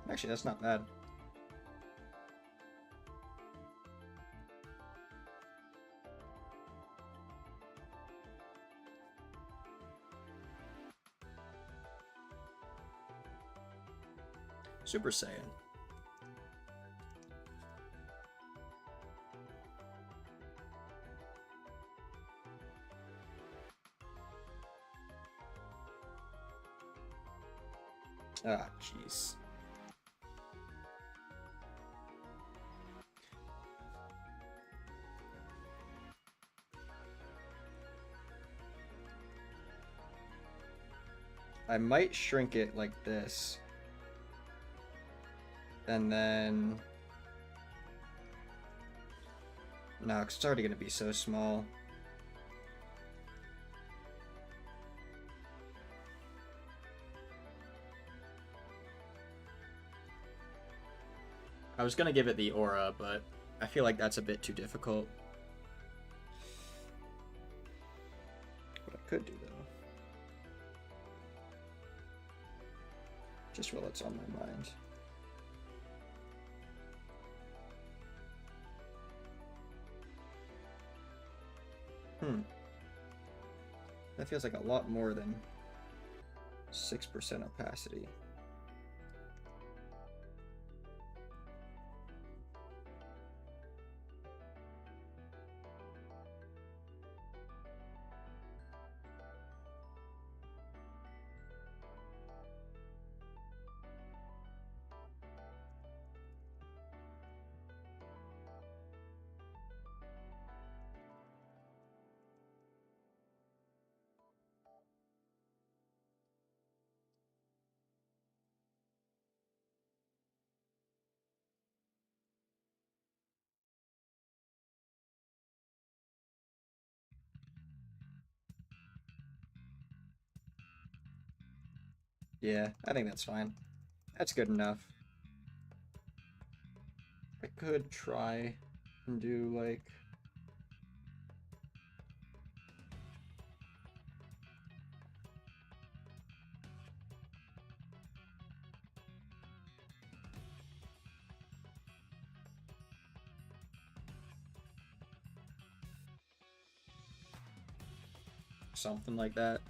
Actually, that's not bad. Super Saiyan. Ah, jeez. I might shrink it like this. And then... No, it's already going to be so small. I was going to give it the aura, but I feel like that's a bit too difficult. What I could do, though, just while it's on my mind. That feels like a lot more than 6% opacity. Yeah, I think that's fine. That's good enough. I could try and do, like... something like that.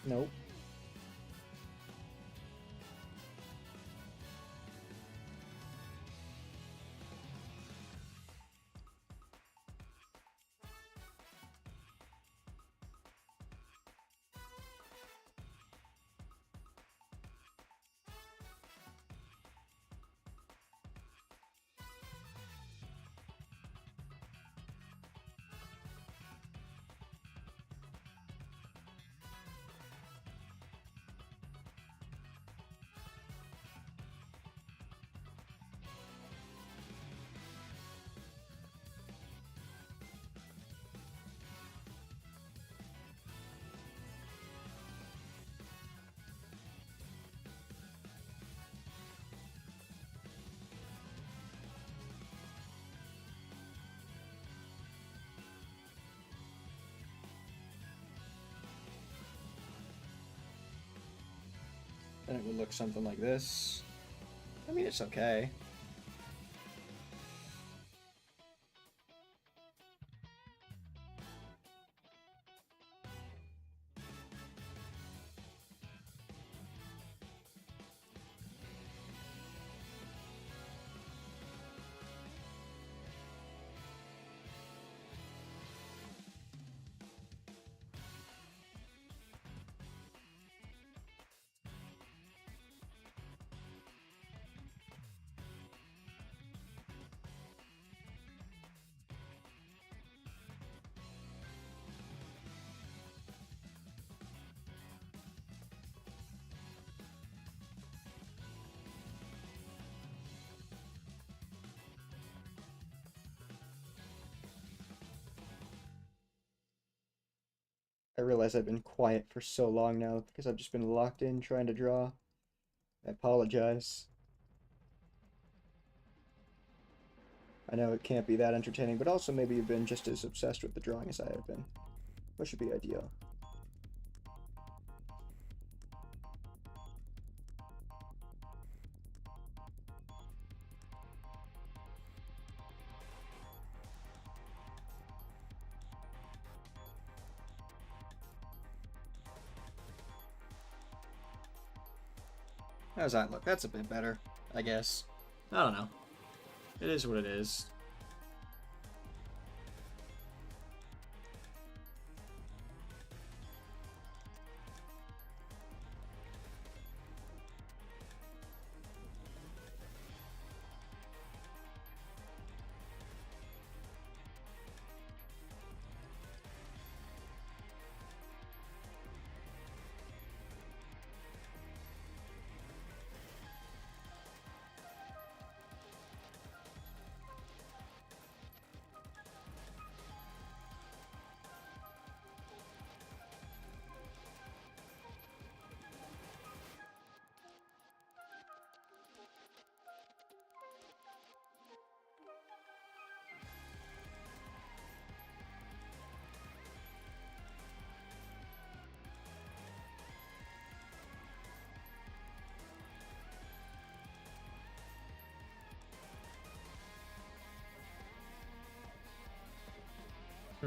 Nope. Then it would look something like this. I mean, it's okay. I realize I've been quiet for so long now because I've just been locked in trying to draw. I apologize. I know it can't be that entertaining, but also maybe you've been just as obsessed with the drawing as I have been, which should be ideal. How does that look? That's a bit better, I guess. I don't know. It is what it is.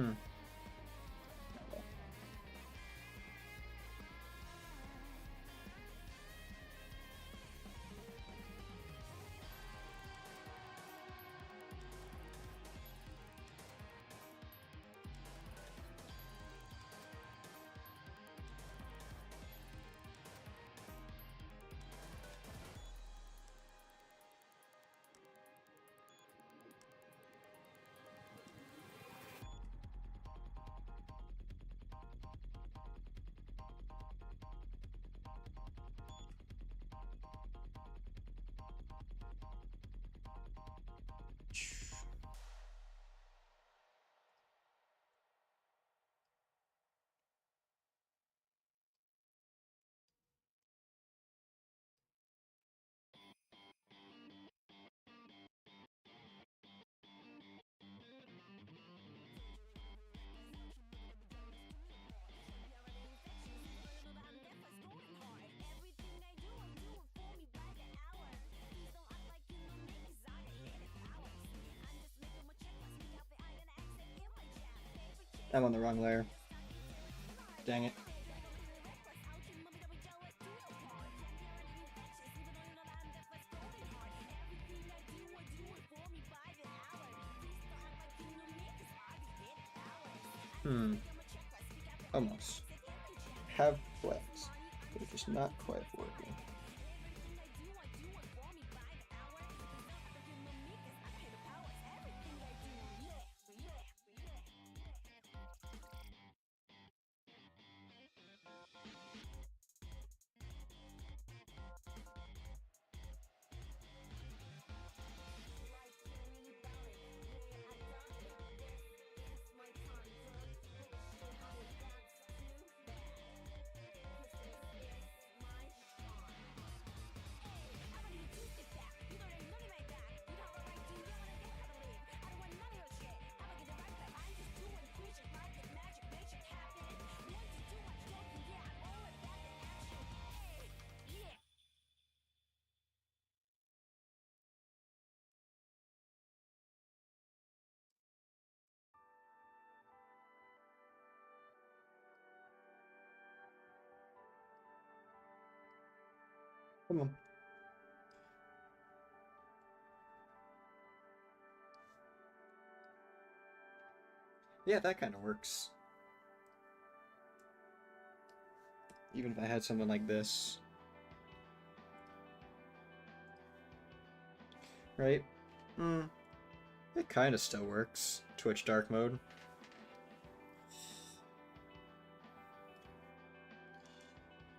Hmm. I'm on the wrong layer. Dang it. Hmm. Almost. Have flags. They're just not quite working. Come on. Yeah, that kind of works. Even if I had something like this. Right? Hmm. It kind of still works. Twitch dark mode.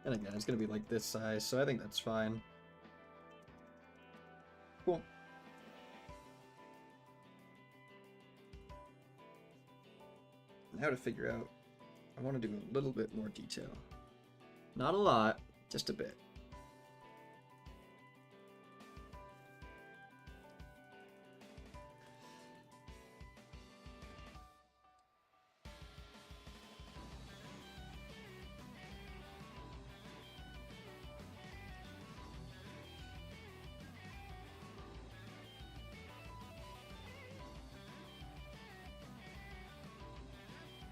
And again, it's going to be like this size, so I think that's fine. Cool. Now to figure out, I want to do a little bit more detail. Not a lot, just a bit.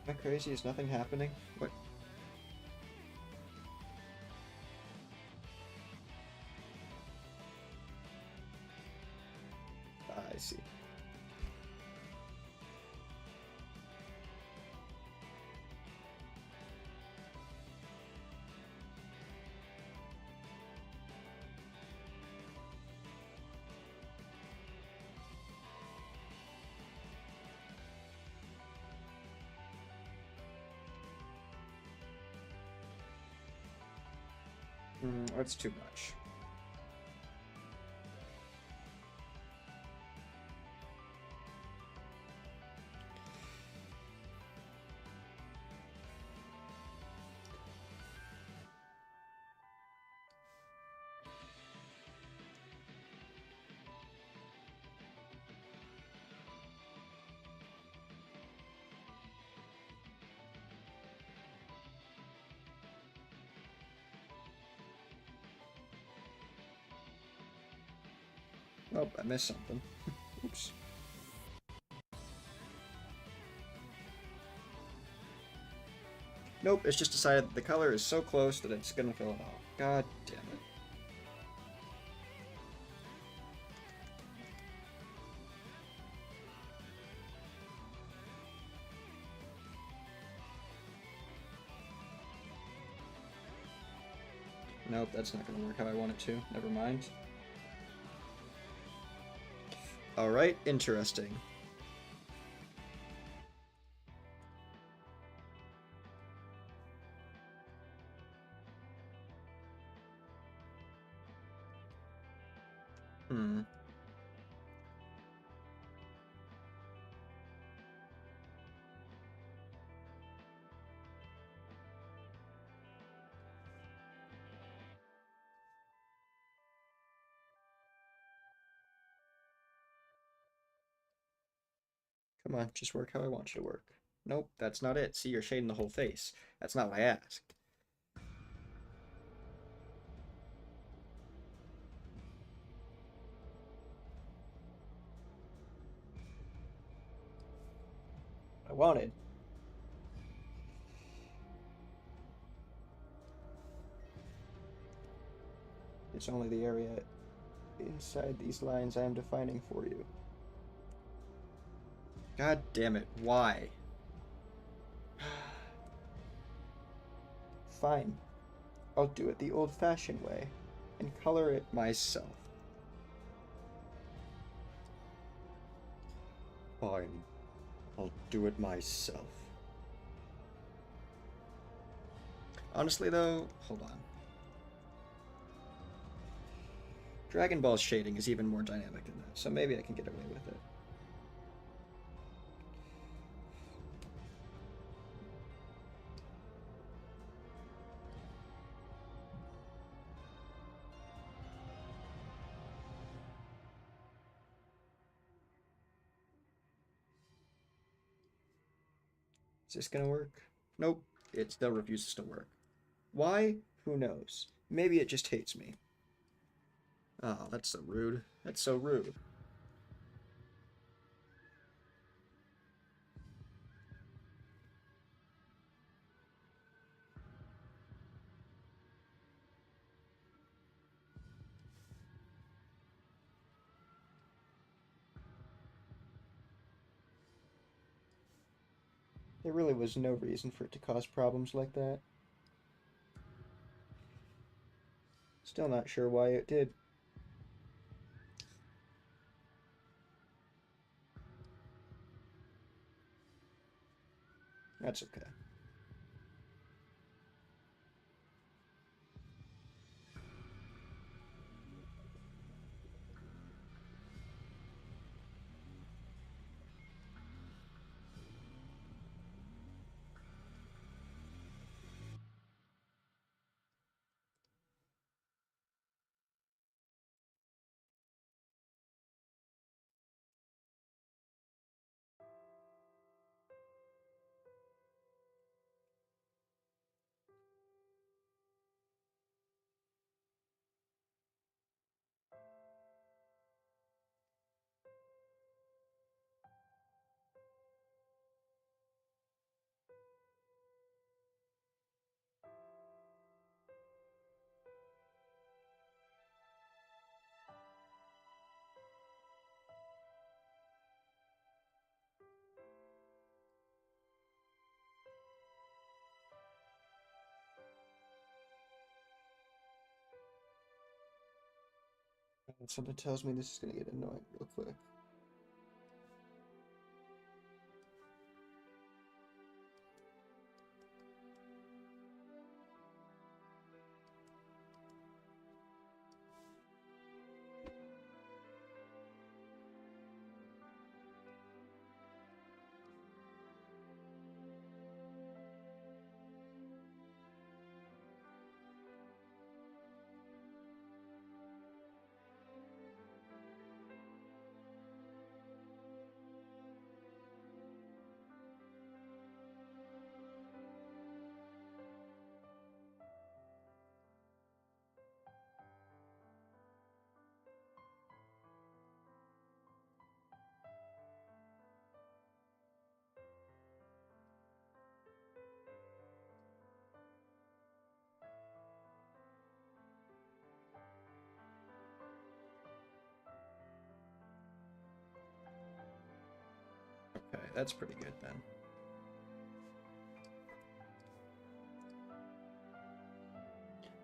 Am I crazy? Is nothing happening? What? I see. That's too much. Oh, I missed something. Oops. Nope, it's just decided that the color is so close that it's gonna fill it all. God damn it. Nope, that's not gonna work how I want it to. Never mind. Alright, interesting. Hmm. Come on, just work how I want you to work. Nope, that's not it. See, you're shading the whole face. That's not what I asked. I wanted. It's only the area inside these lines I am defining for you. God damn it, why? Fine. I'll do it the old-fashioned way and color it myself. Fine. I'll do it myself. Honestly, though, hold on. Dragon Ball's shading is even more dynamic than that, so maybe I can get away with it. Is this gonna work? Nope, it still refuses to work. Why? Who knows? Maybe it just hates me. Oh, that's so rude. That's so rude. There really was no reason for it to cause problems like that. Still not sure why it did. That's okay. Something tells me this is gonna get annoying real quick. that's pretty good then.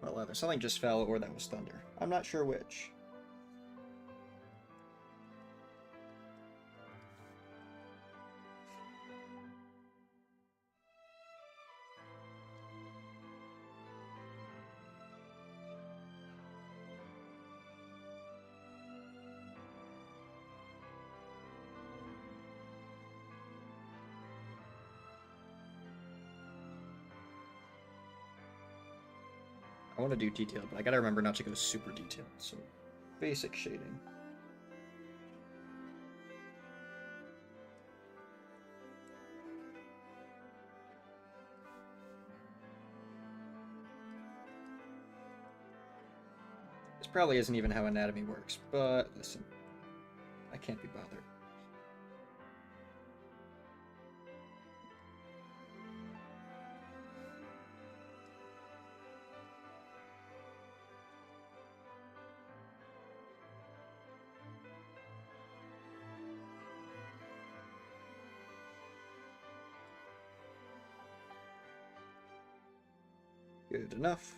Well, either something just fell or that was thunder. I'm not sure which. I want to do detailed, but I gotta remember not to go super detailed, so basic shading. This probably isn't even how anatomy works, but listen, I can't be bothered. Good enough.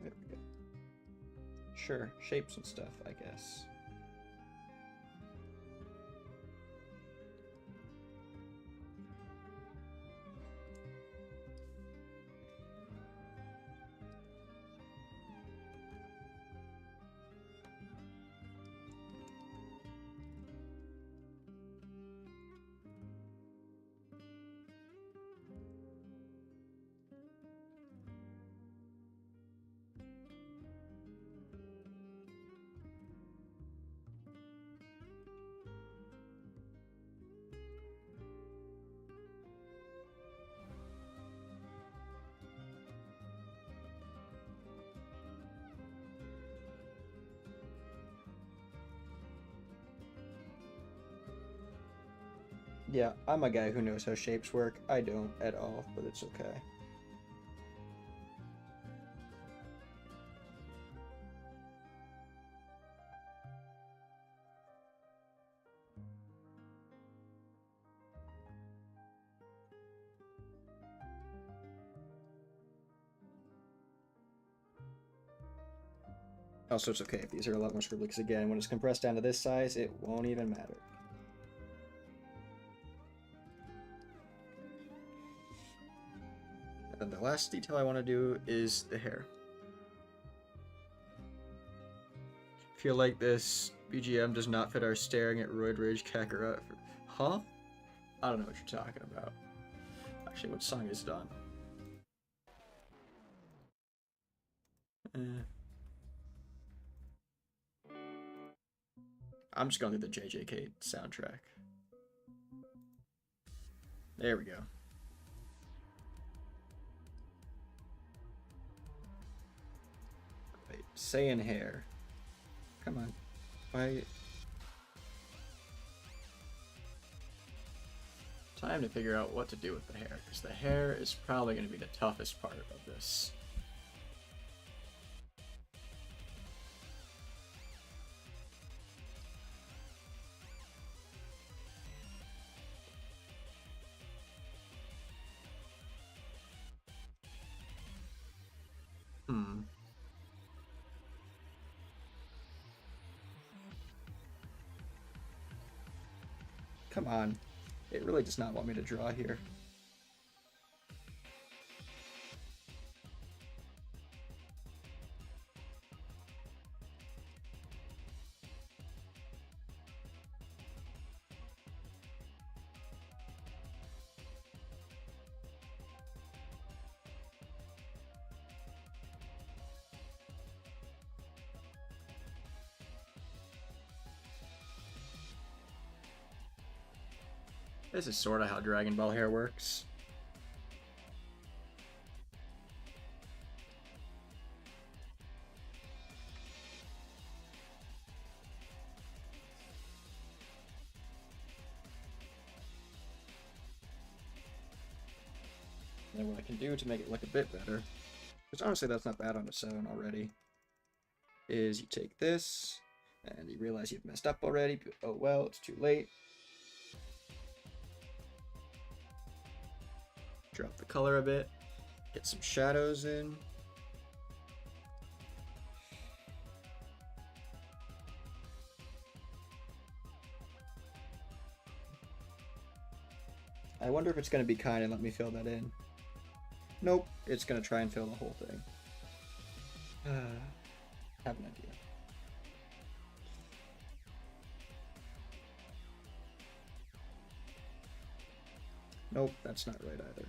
There we go. Sure, shapes and stuff, I guess. Yeah, I'm a guy who knows how shapes work. I don't at all, but it's okay. Also, it's okay if these are a lot more scribbly, because again, when it's compressed down to this size, it won't even matter. And then the last detail I want to do is the hair. Feel like this BGM does not fit our staring at Roid Rage Kakarot. Huh? I don't know what you're talking about. Actually, what song is done? I'm just going through the JJK soundtrack. There we go. Wait, saying hair. Come on. Why? Time to figure out what to do with the hair, because the hair is probably going to be the toughest part of this. Come on. It really does not want me to draw here. This is sort of how Dragon Ball hair works. And what I can do to make it look a bit better, because honestly that's not bad on a 7 already, is you take this, and you realize you've messed up already, but oh well, it's too late. Drop the color a bit, get some shadows in. I wonder if it's going to be kind and let me fill that in. Nope, it's going to try and fill the whole thing. Have an idea. Nope, that's not right either.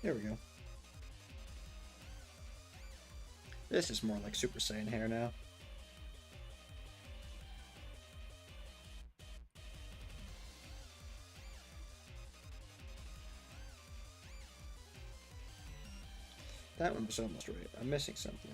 There we go. This is more like Super Saiyan hair now. That one was almost right. I'm missing something.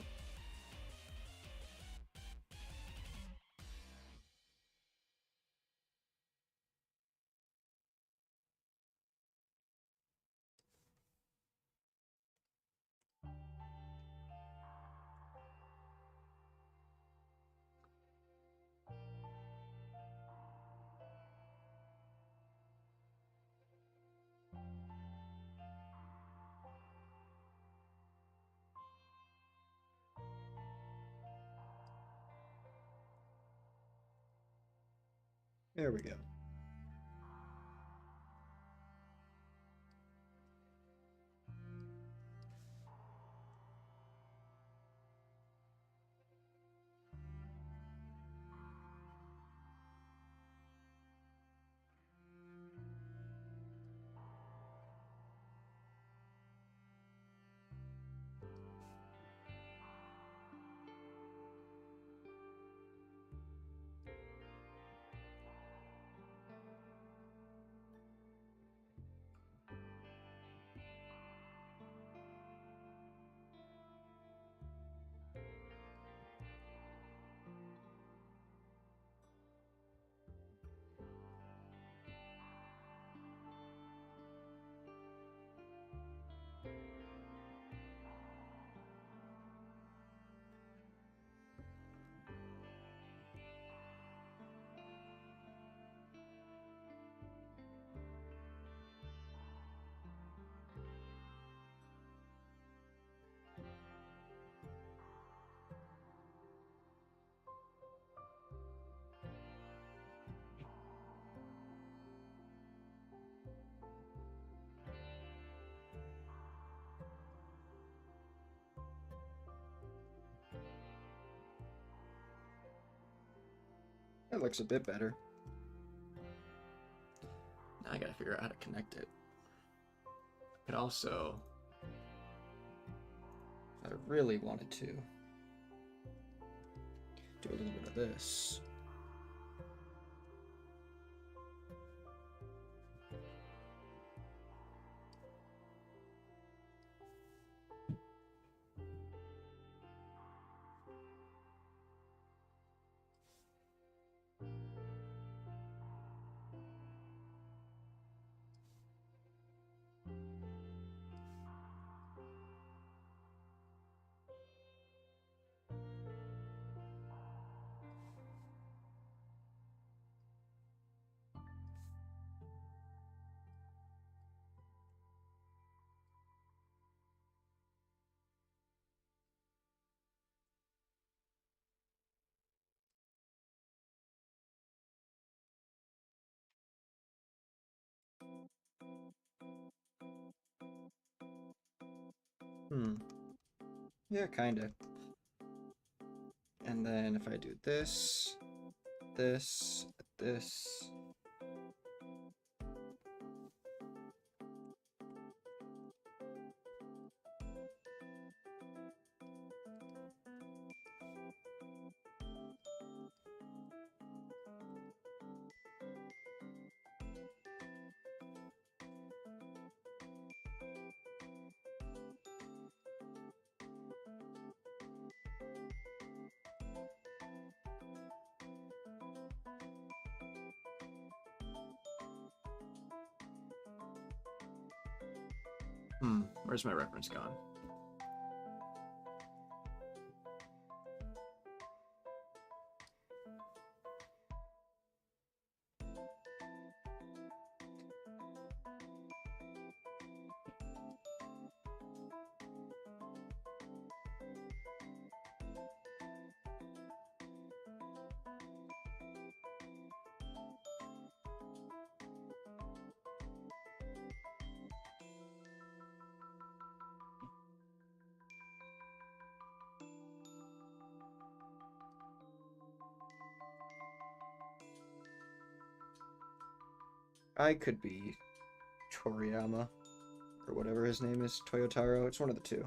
There we go. That looks a bit better. Now I gotta figure out how to connect it. I could also, if I really wanted to, do a little bit of this. Hmm. Yeah, kinda. And then if I do this, this, this... Where's my reference gone? I could be Toriyama, or whatever his name is, Toyotaro. It's one of the two.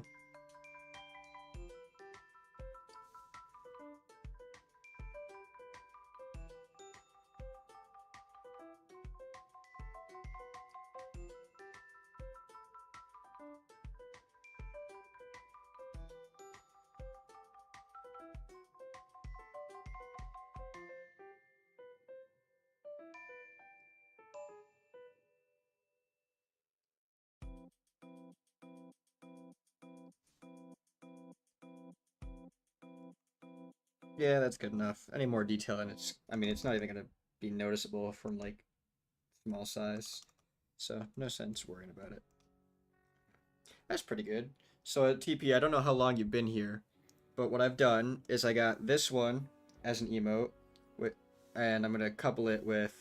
Yeah, that's good enough. Any more detail, and I mean, it's not even gonna be noticeable from like small size, so no sense worrying about it. That's pretty good. So at TP, I don't know how long you've been here, but what I've done is I got this one as an emote, with, and I'm gonna couple it with.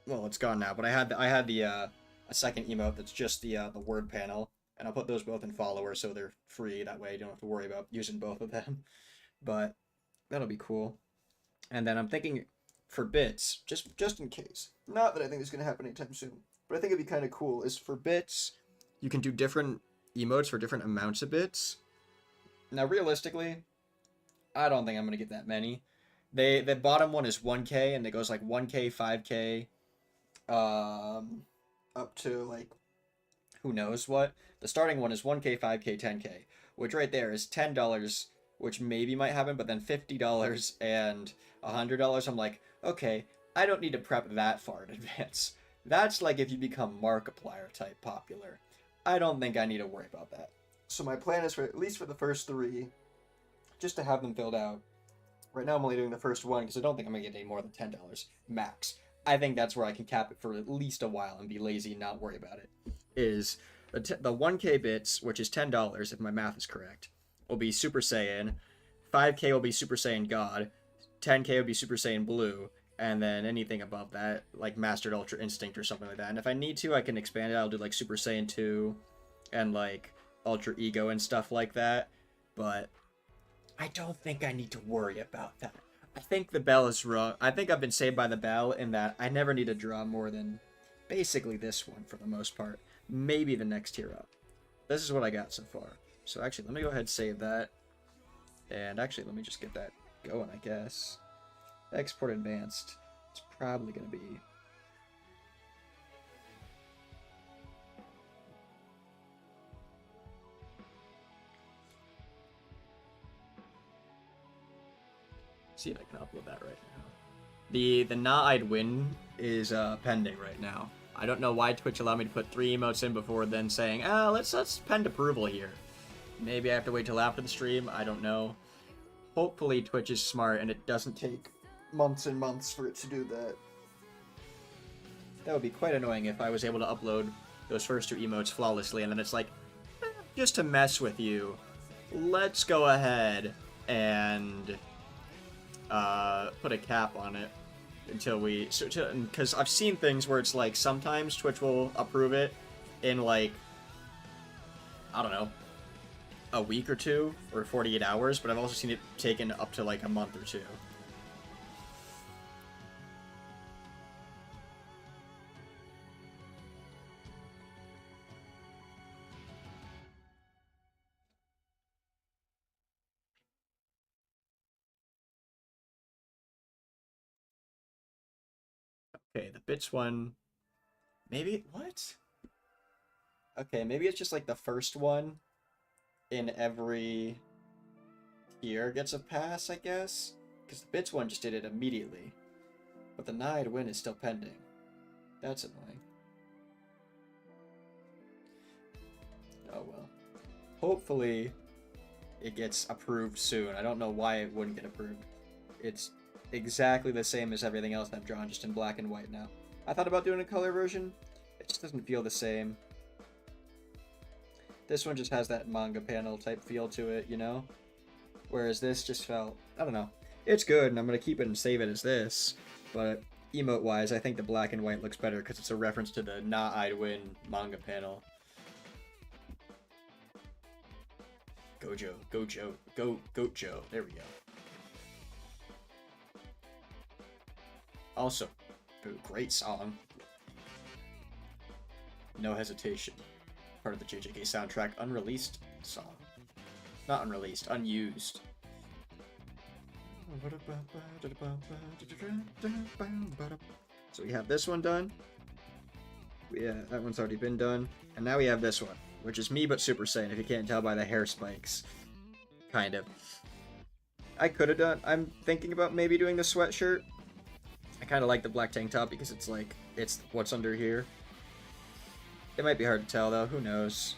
Well, it's gone now, but I had the a second emote that's just the word panel, and I'll put those both in follower so they're free. That way, you don't have to worry about using both of them. But that'll be cool. And then I'm thinking for bits, just in case. Not that I think it's gonna happen anytime soon, but I think it'd be kind of cool. Is for bits, you can do different emotes for different amounts of bits. Now, realistically, I don't think I'm gonna get that many. The bottom one is 1K, and it goes like 1K, 5K, um, up to like who knows what. The starting one is 1K, 5K, 10K, which right there is $10, which maybe might happen, but then $50 and $100. I'm like, okay, I don't need to prep that far in advance. That's like if you become Markiplier type popular. I don't think I need to worry about that. So my plan is for at least for the first three, just to have them filled out. Right now I'm only doing the first one because I don't think I'm gonna get any more than $10 max. I think that's where I can cap it for at least a while and be lazy and not worry about it. Is the 1K bits, which is $10 if my math is correct, will be Super Saiyan. 5K will be Super Saiyan God. 10K will be Super Saiyan Blue. And then anything above that, like Mastered Ultra Instinct or something like that. And if I need to, I can expand it. I'll do like Super Saiyan 2 and like Ultra Ego and stuff like that. But I don't think I need to worry about that. I think the bell is wrong. I think I've been saved by the bell in that I never need to draw more than basically this one for the most part. Maybe the next tier up. This is what I got so far. So actually, let me go ahead and save that. And actually, let me just get that going, I guess. Export advanced. It's probably going to be... See if I can upload that right now. The Nah I'd Win is pending right now. I don't know why Twitch allowed me to put 3 emotes in before then saying, let's pend approval here. Maybe I have to wait till after the stream, I don't know. Hopefully Twitch is smart and it doesn't take months and months for it to do that. That would be quite annoying if I was able to upload those first 2 emotes flawlessly and then it's like, just to mess with you, let's go ahead and put a cap on it until we... Because I've seen things where it's like sometimes Twitch will approve it in like, I don't know, a week or two, or 48 hours, but I've also seen it taken up to like a month or two. Okay, the bits one, maybe, what? Okay, maybe it's just like the first one in every tier gets a pass, I guess? Because the bits one just did it immediately. But the Nide win is still pending. That's annoying. Oh well. Hopefully it gets approved soon. I don't know why it wouldn't get approved. It's exactly the same as everything else I've drawn, just in black and white now. I thought about doing a color version. It just doesn't feel the same. This one just has that manga panel type feel to it, you know? Whereas this just felt, I don't know. It's good, and I'm going to keep it and save it as this. But emote-wise, I think the black and white looks better because it's a reference to the Na I'd Win manga panel. Gojo, Gojo. There we go. Also, great song. No Hesitation. Part of the JJK soundtrack, unreleased song. Not unreleased, unused. So we have this one done. Yeah, that one's already been done. And now we have this one, which is me but Super Saiyan, if you can't tell by the hair spikes. Kind of. I could have done... I'm thinking about maybe doing the sweatshirt. I kind of like the black tank top because it's like... It's what's under here. It might be hard to tell, though. Who knows?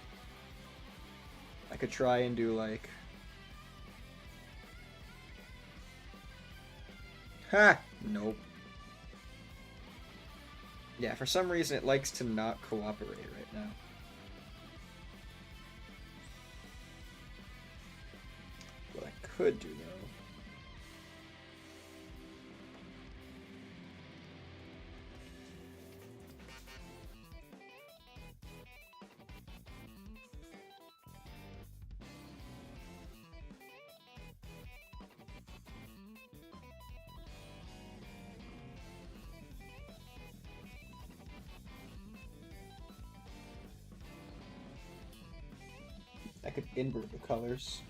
I could try and do, like... Ha! Nope. Yeah, for some reason it likes to not cooperate right now. What I could do, though... I could invert the colors.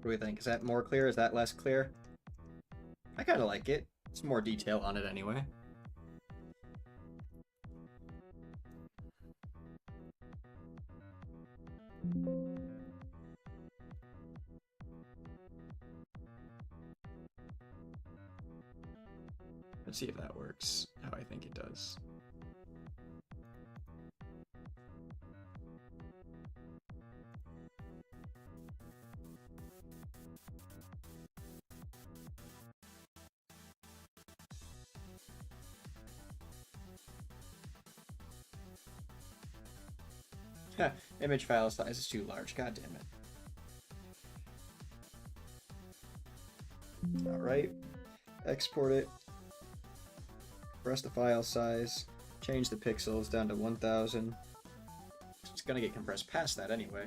What do we think? Is that more clear? Is that less clear? I kind of like it. It's more detail on it anyway. Let's see if that works how I think it does. Image file size is too large. God damn it. Alright. Export it. Press the file size. Change the pixels down to 1000. It's gonna get compressed past that anyway.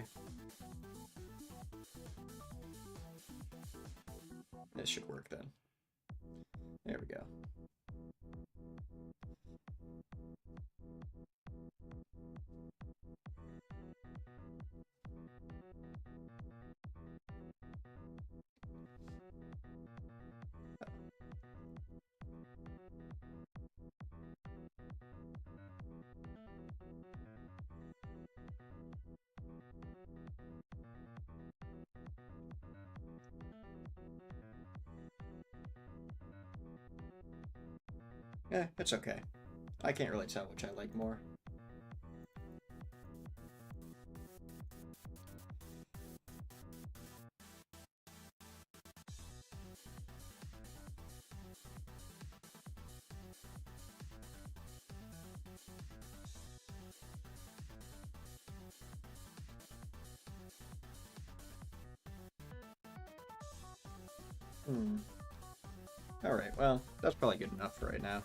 This should work then. There we go. It's okay. I can't really tell which I like more. Hmm. Alright, well, that's probably good enough for right now.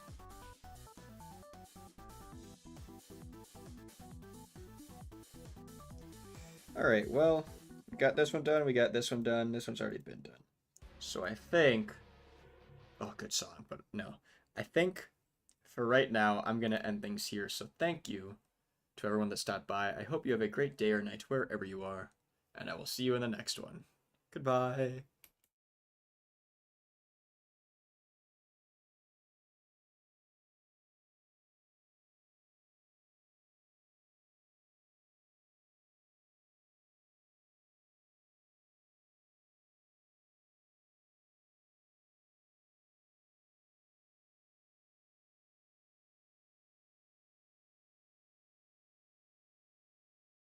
Alright, well, we got this one done, we got this one done, this one's already been done. So I think... Oh, good song, but no. I think for right now, I'm going to end things here. So thank you to everyone that stopped by. I hope you have a great day or night wherever you are, and I will see you in the next one. Goodbye.